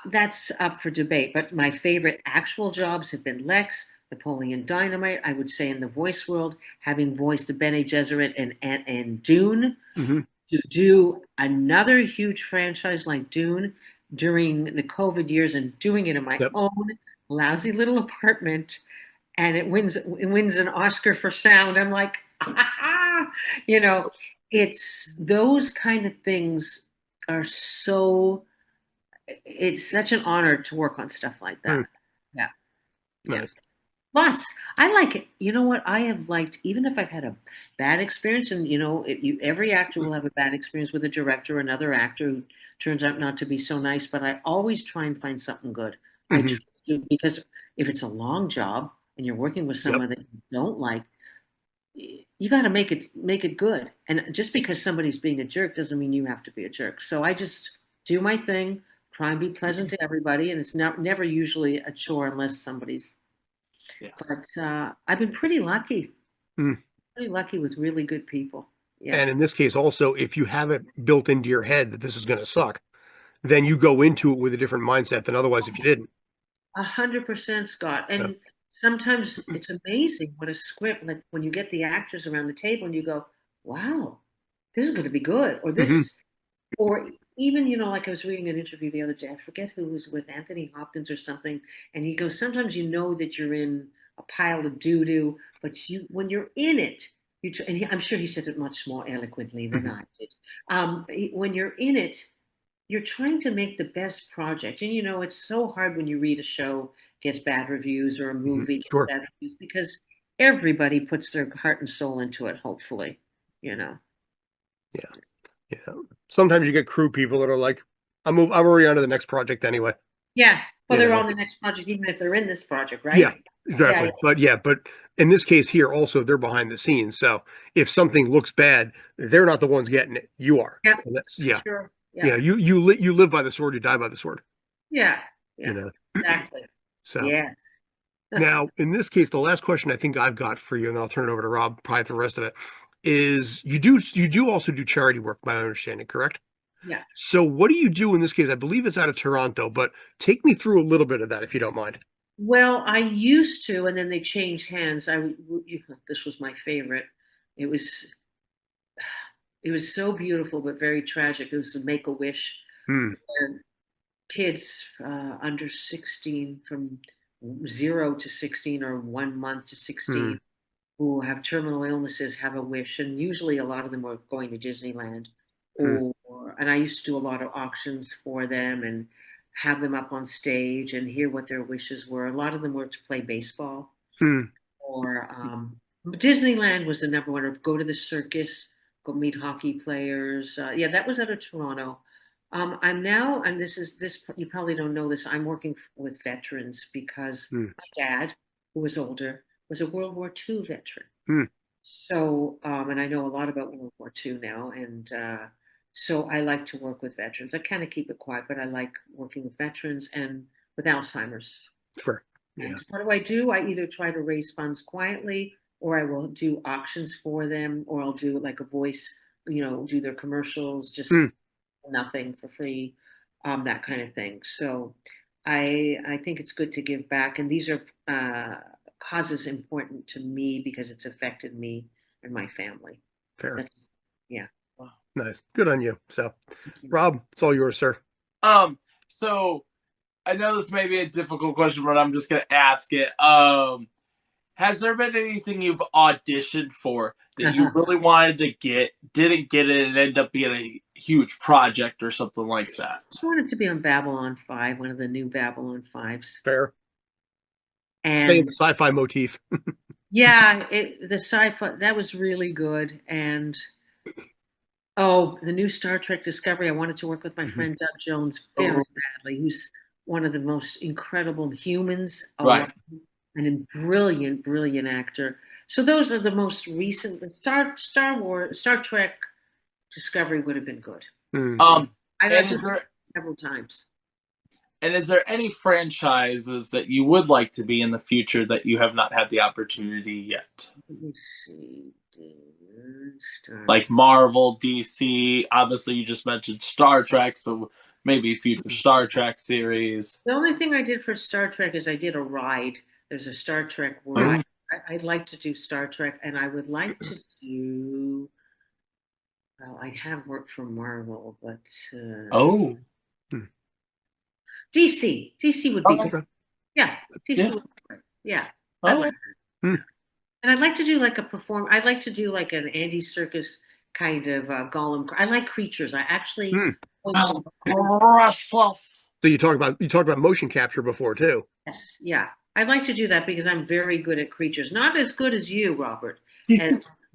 that's up for debate, but my favorite actual jobs have been Lexx, Napoleon Dynamite. I would say in the voice world, having voiced the Bene Gesserit and Dune, Mhm. to do another huge franchise like Dune during the COVID years and doing it in my Yep. own lousy little apartment, and it wins an Oscar for sound. I'm like, you know, it's those kind of things are so it's such an honor to work on stuff like Hmm. that. Yeah, yeah. Nice. Lots. I like it. You know what? I have liked, even if I've had a bad experience, and every actor will have a bad experience with a director or another actor who turns out not to be so nice. But I always try and find something good. I Mhm. try to, because if it's a long job and you're working with Yep. someone that you don't like, you got to make it good. And just because somebody's being a jerk doesn't mean you have to be a jerk. So I just do my thing, try and be pleasant to everybody, and it's never usually a chore unless somebody's. Yeah. But I've been Hmm. pretty lucky with really good people. Yeah, And in this case, also, if you have it built into your head that this is going to suck, then you go into it with a different mindset than otherwise if you didn't. 100%, Scott. Yeah. And sometimes it's amazing what a script, like when you get the actors around the table and you go, "Wow, this is going to be good," or Mhm. this. Or even, like I was reading an interview the other day, I forget who was with Anthony Hopkins or something, and he goes, sometimes you know that you're in a pile of doo-doo, but when you're in it, I'm sure he said it much more eloquently than Mhm. I did. When you're in it, you're trying to make the best project. And it's so hard when you read a show gets bad reviews or a Mhm. movie gets Sure. bad reviews because everybody puts their heart and soul into it, hopefully, you know. Yeah. Yeah. Sometimes you get crew people that are like, I'm already on to the next project anyway. Yeah. Well, You they're know. on the next project, even if they're in this project, Yeah, right? Yeah, exactly. But in this case here, also they're behind the scenes. So if something looks bad, they're not the ones getting it. You are. yeah, And that's for yeah. sure. Yeah, Yeah. You live by the sword, you die by the sword. yeah, You yeah, know. exactly. So Yes. now in this case, the last question I think I've got for you, and then I'll turn it over to Rob probably for the rest of it, is you do also do charity work, by my understanding, correct? Yeah. So what do you do in this case? I believe it's out of Toronto, but take me through a little bit of that if you don't mind. Well, I used to, and then they changed hands. This was my favorite. It was it was so beautiful, but very tragic. It was the Make a Wish, Hmm. where kids under 16, from 0 to 16 or 1 month to Hmm. 16, who have terminal illnesses have a wish, and usually a lot of them were going to Disneyland. Hmm. Or and I used to do a lot of auctions for them and have them up on stage and hear what their wishes were. A lot of them were to play baseball, Hmm. or Disneyland was the number one, or go to the circus, go meet hockey players. Yeah, that was out of Toronto. I'm now, and this you probably don't know this. I'm working with veterans because Hmm. my dad, who was older, was a World War II veteran. Hmm. So, and I know a lot about World War II now, and so I like to work with veterans. I kind of keep it quiet, but I like working with veterans and with Alzheimer's. Sure. And Yeah. what do? I either try to raise funds quietly, or I will do auctions for them, or I'll do like a voice, do their commercials, just Hmm. nothing for free, that kind of thing. So, I think it's good to give back, and these are causes important to me because it's affected me and my family. Fair. That's, yeah. Wow. Nice. Good on you. So, Thank you. Rob, it's all yours, sir. So I know this may be a difficult question, but I'm just gonna ask it. Has there been anything you've auditioned for that you really wanted to get, didn't get it, and ended up being a huge project or something like that? I wanted to be on Babylon 5, one of the new Babylon 5s. Fair. Stay in And the sci-fi motif. yeah, the sci-fi that was really good. And oh, the new Star Trek Discovery. I wanted to work with my friend Doug Jones very badly, who's one of the most incredible humans alive Right. and a brilliant, brilliant actor. So those are the most recent. Star Trek Discovery would have been good. Um, I've and actually is there several times. and is there any franchises that you would like to be in the future that you have not had the opportunity yet? Let me see. Star Like Marvel, DC. Obviously, you just mentioned Star Trek, so maybe future Star Trek series. The only thing I did for Star Trek is I did a ride. There's a Star Trek ride. I'd like to do Star Trek, and I would like to do. Well, I have worked for Marvel, but Oh, DC. DC would be Okay. good. Yeah, DC Yeah. would be good. Yeah, I oh, like that. And I'd like to do like a perform. I'd like to do like an Andy Circus kind of Gollum. I like creatures. I actually. oh, gracious. So you talked about motion capture before too. Yes, yeah. I'd like to do that because I'm very good at creatures. Not as good as you, Robert.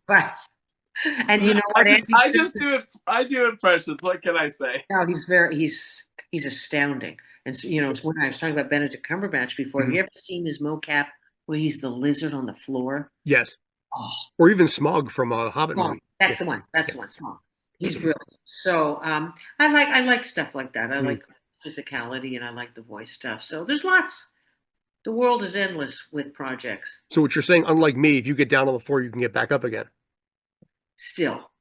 But and you know what? I do impressions. What can I say? No, he's astounding. And so, it's when I was talking about Benedict Cumberbatch before. Have you ever seen his mocap where he's the lizard on the floor? Yes. Oh, Or even Smog from Hobbit Smog. movie. That's the one. That's the one. Smog. He's brilliant. So I like stuff like that. I like physicality and I like the voice stuff. So there's lots. The world is endless with projects. So what you're saying, unlike me, if you get down on the floor, you can get back up again. Still.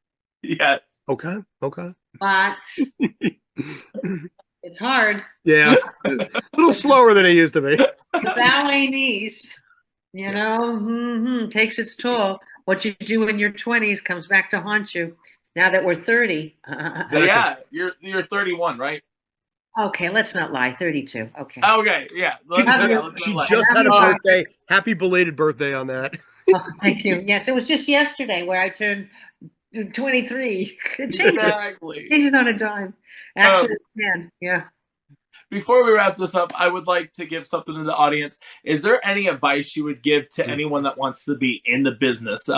Yeah. Okay. But it's hard. Yeah. A little slower than it used to be. The ballet knees, takes its toll. What you do in your 20s comes back to haunt you. Now that we're 30. So yeah, you're 31, right? Okay, let's not lie. 32. Okay. Okay, yeah. She just had a birthday. Happy belated birthday on that. Oh, thank you. Yes, it was just yesterday where I turned 23. It changes on a dime. Actually, yeah. Before we wrap this up, I would like to give something to the audience. Is there any advice you would give to anyone that wants to be in the business?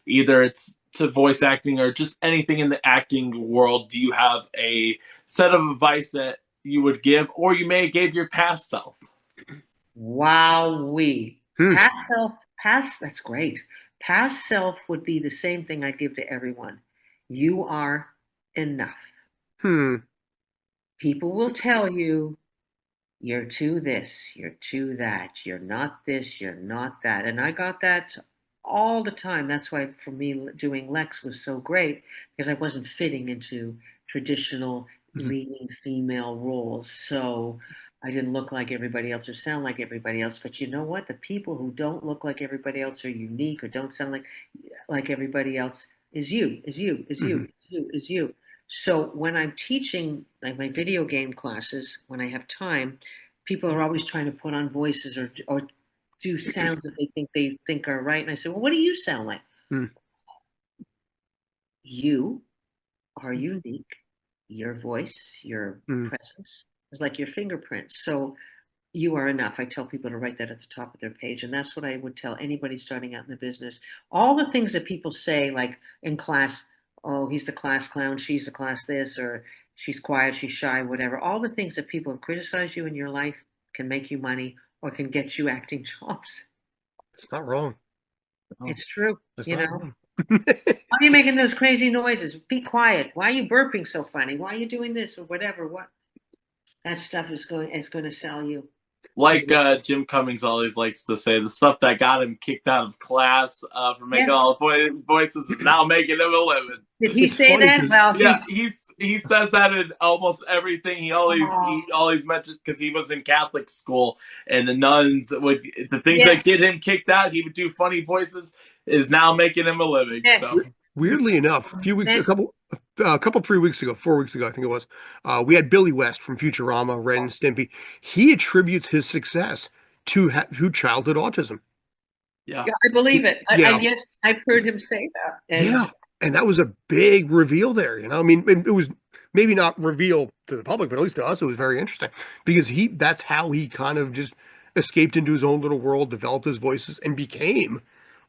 Either it's to voice acting or just anything in the acting world. Do you have a set of advice that you would give, or you may have gave your past self? Wowee. That's great. Past self would be the same thing I give to everyone. You are enough. People will tell you you're too this, you're too that, you're not this, you're not that. And I got that all the time. That's why for me doing Lexx was so great, because I wasn't fitting into traditional leading female roles. So I didn't look like everybody else or sound like everybody else. But you know what? The people who don't look like everybody else are unique or don't sound like everybody else is you. So when I'm teaching like my video game classes, when I have time, people are always trying to put on voices or do sounds that they think are right. And I say, well, what do you sound like? You are unique. Your voice, your presence is like your fingerprint. So you are enough. I tell people to write that at the top of their page. And that's what I would tell anybody starting out in the business. All the things that people say, like in class, oh, he's the class clown, she's the class this, or she's quiet, she's shy, whatever. All the things that people have criticized you in your life can make you money or can get you acting jobs. It's not wrong. It's true. It's you not know. wrong. Why are you making those crazy noises? Be quiet. Why are you burping so funny? Why are you doing this or whatever? What that stuff is going to sell you. Like Jim Cummings always likes to say, the stuff that got him kicked out of class for making all the voices is now making him a living. Did he It's say funny that? Well, Yeah, he says that in almost everything. He always mentioned, because he was in Catholic school, and the nuns would, the things that get him kicked out, he would do funny voices, is now making him a living. Yes. So Weirdly enough, a couple 3 weeks ago, 4 weeks ago, I think it was, we had Billy West from Futurama, Ren and Stimpy. He attributes his success to childhood autism. yeah. Yeah, I believe it. Yes, I've heard him say that. And And that was a big reveal there. I mean, it was maybe not revealed to the public, but at least to us, it was very interesting because that's how he kind of just escaped into his own little world, developed his voices, and became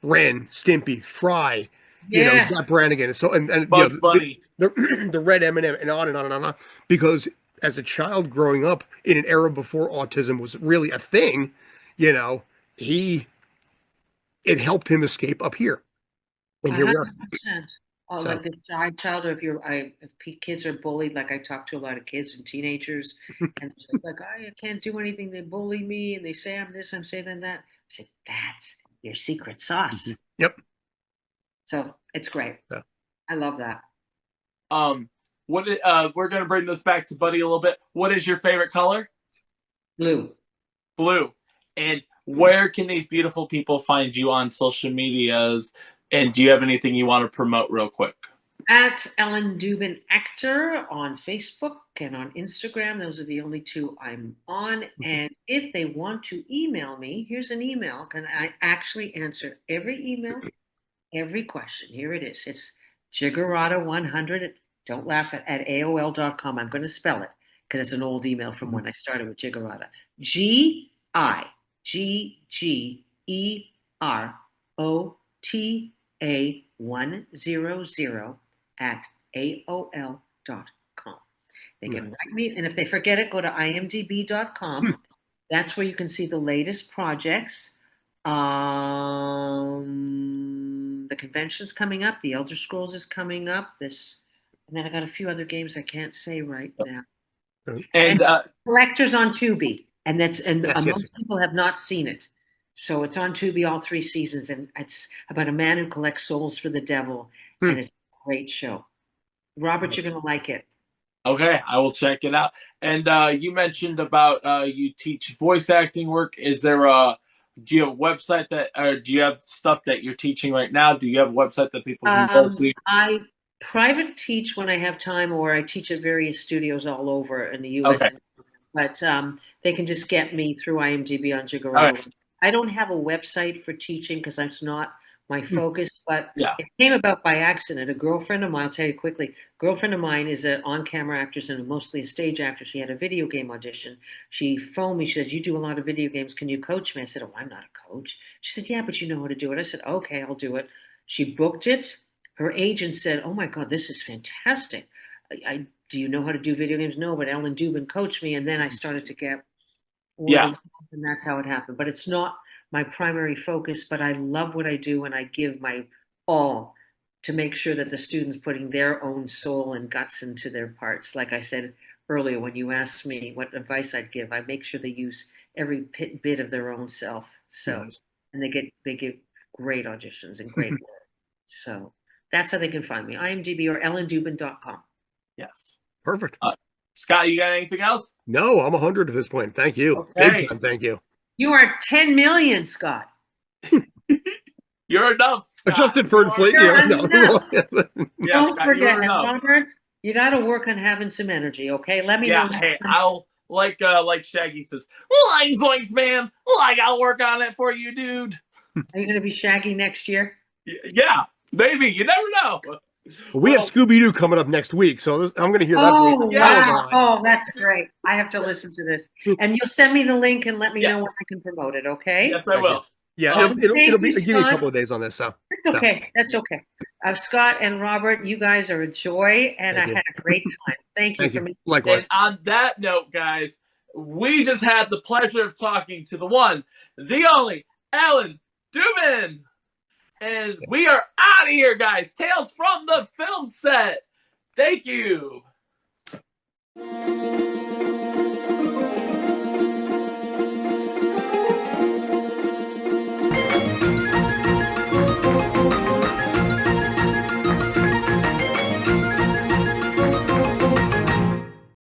Ren, Stimpy, Fry, Zap Brannigan. So and Bugs Bunny, the Red M&M, and on and on and on. Because as a child growing up in an era before autism was really a thing, it helped him escape up here. And here we are. 100%. Like the shy child, or if kids are bullied, like I talk to a lot of kids and teenagers, and it's like, I can't do anything. They bully me, and they say I'm this, I'm saying that. I said, that's your secret sauce. Yep. So it's great. Yeah. I love that. We're gonna bring this back to Buddy a little bit. What is your favorite color? Blue. Blue. And where can these beautiful people find you on social medias? And do you have anything you want to promote real quick? At Ellen Dubin Actor on Facebook and on Instagram. Those are the only two I'm on. And if they want to email me, here's an email. And I actually answer every email, every question. Here it is. It's Giggerota100. Don't laugh at AOL.com. I'm going to spell it because it's an old email from when I started with Giggerota. GIGGEROTA100 at AOL.com. They can write me, and if they forget it, go to imdb.com. That's where you can see the latest projects. The convention's coming up. The Elder Scrolls is coming up. And then I got a few other games I can't say right now. And Collectors on Tubi, and most people have not seen it. So it's on Tubi all 3 seasons, and it's about a man who collects souls for the devil, and it's a great show. Robert, you're going to like it. Okay, I will check it out. And you mentioned about you teach voice acting work. Is there do you have a website or do you have stuff that you're teaching right now? Do you have a website that people can go to? I private teach when I have time, or I teach at various studios all over in the U.S. Okay. But they can just get me through IMDb on Giggerota. Right. I don't have a website for teaching because that's not my focus, but Yeah. It came about by accident. A girlfriend of mine, I'll tell you quickly, girlfriend of mine is an on-camera actress and mostly a stage actor. She had a video game audition. She phoned me. She said, you do a lot of video games. Can you coach me? I said, oh, I'm not a coach. She said, yeah, but you know how to do it. I said, okay, I'll do it. She booked it. Her agent said, oh, my God, this is fantastic. Do you know how to do video games? No, but Ellen Dubin coached me. And then I started to get Yeah. and that's how it happened. But it's not my primary focus, but I love what I do, and I give my all to make sure that the students putting their own soul and guts into their parts. Like I said earlier, when you asked me what advice I'd give, I make sure they use every bit of their own self. So, and they get great auditions and great work. So that's how they can find me, IMDb or ellendubin.com. Yes. Perfect. Scott, you got anything else? No, I'm 100 at this point. Thank you. Okay. Big time, thank you. You are 10 million, Scott. You're enough, Scott. Adjusted for inflation. Don't Scott, forget, Robert, you got to work on having some energy, okay? Let me know. Hey, I'll like Shaggy says, zoinks, man. I gotta work on it for you, dude. Are you going to be Shaggy next year? Yeah, maybe. You never know. Well, we have Scooby-Doo coming up next week, so I'm going to hear that. Wow. Oh, that's great. I have to listen to this. And you'll send me the link and let me know when I can promote it, okay? Yes, I will. Yeah, it'll be, give me a couple of days on this. So it's okay. That's okay. Scott and Robert, you guys are a joy, and I had a great time. Thank you for me. Likewise. And on that note, guys, we just had the pleasure of talking to the one, the only, Ellen Dubin. And we are out of here, guys. Tales from the film set. Thank you.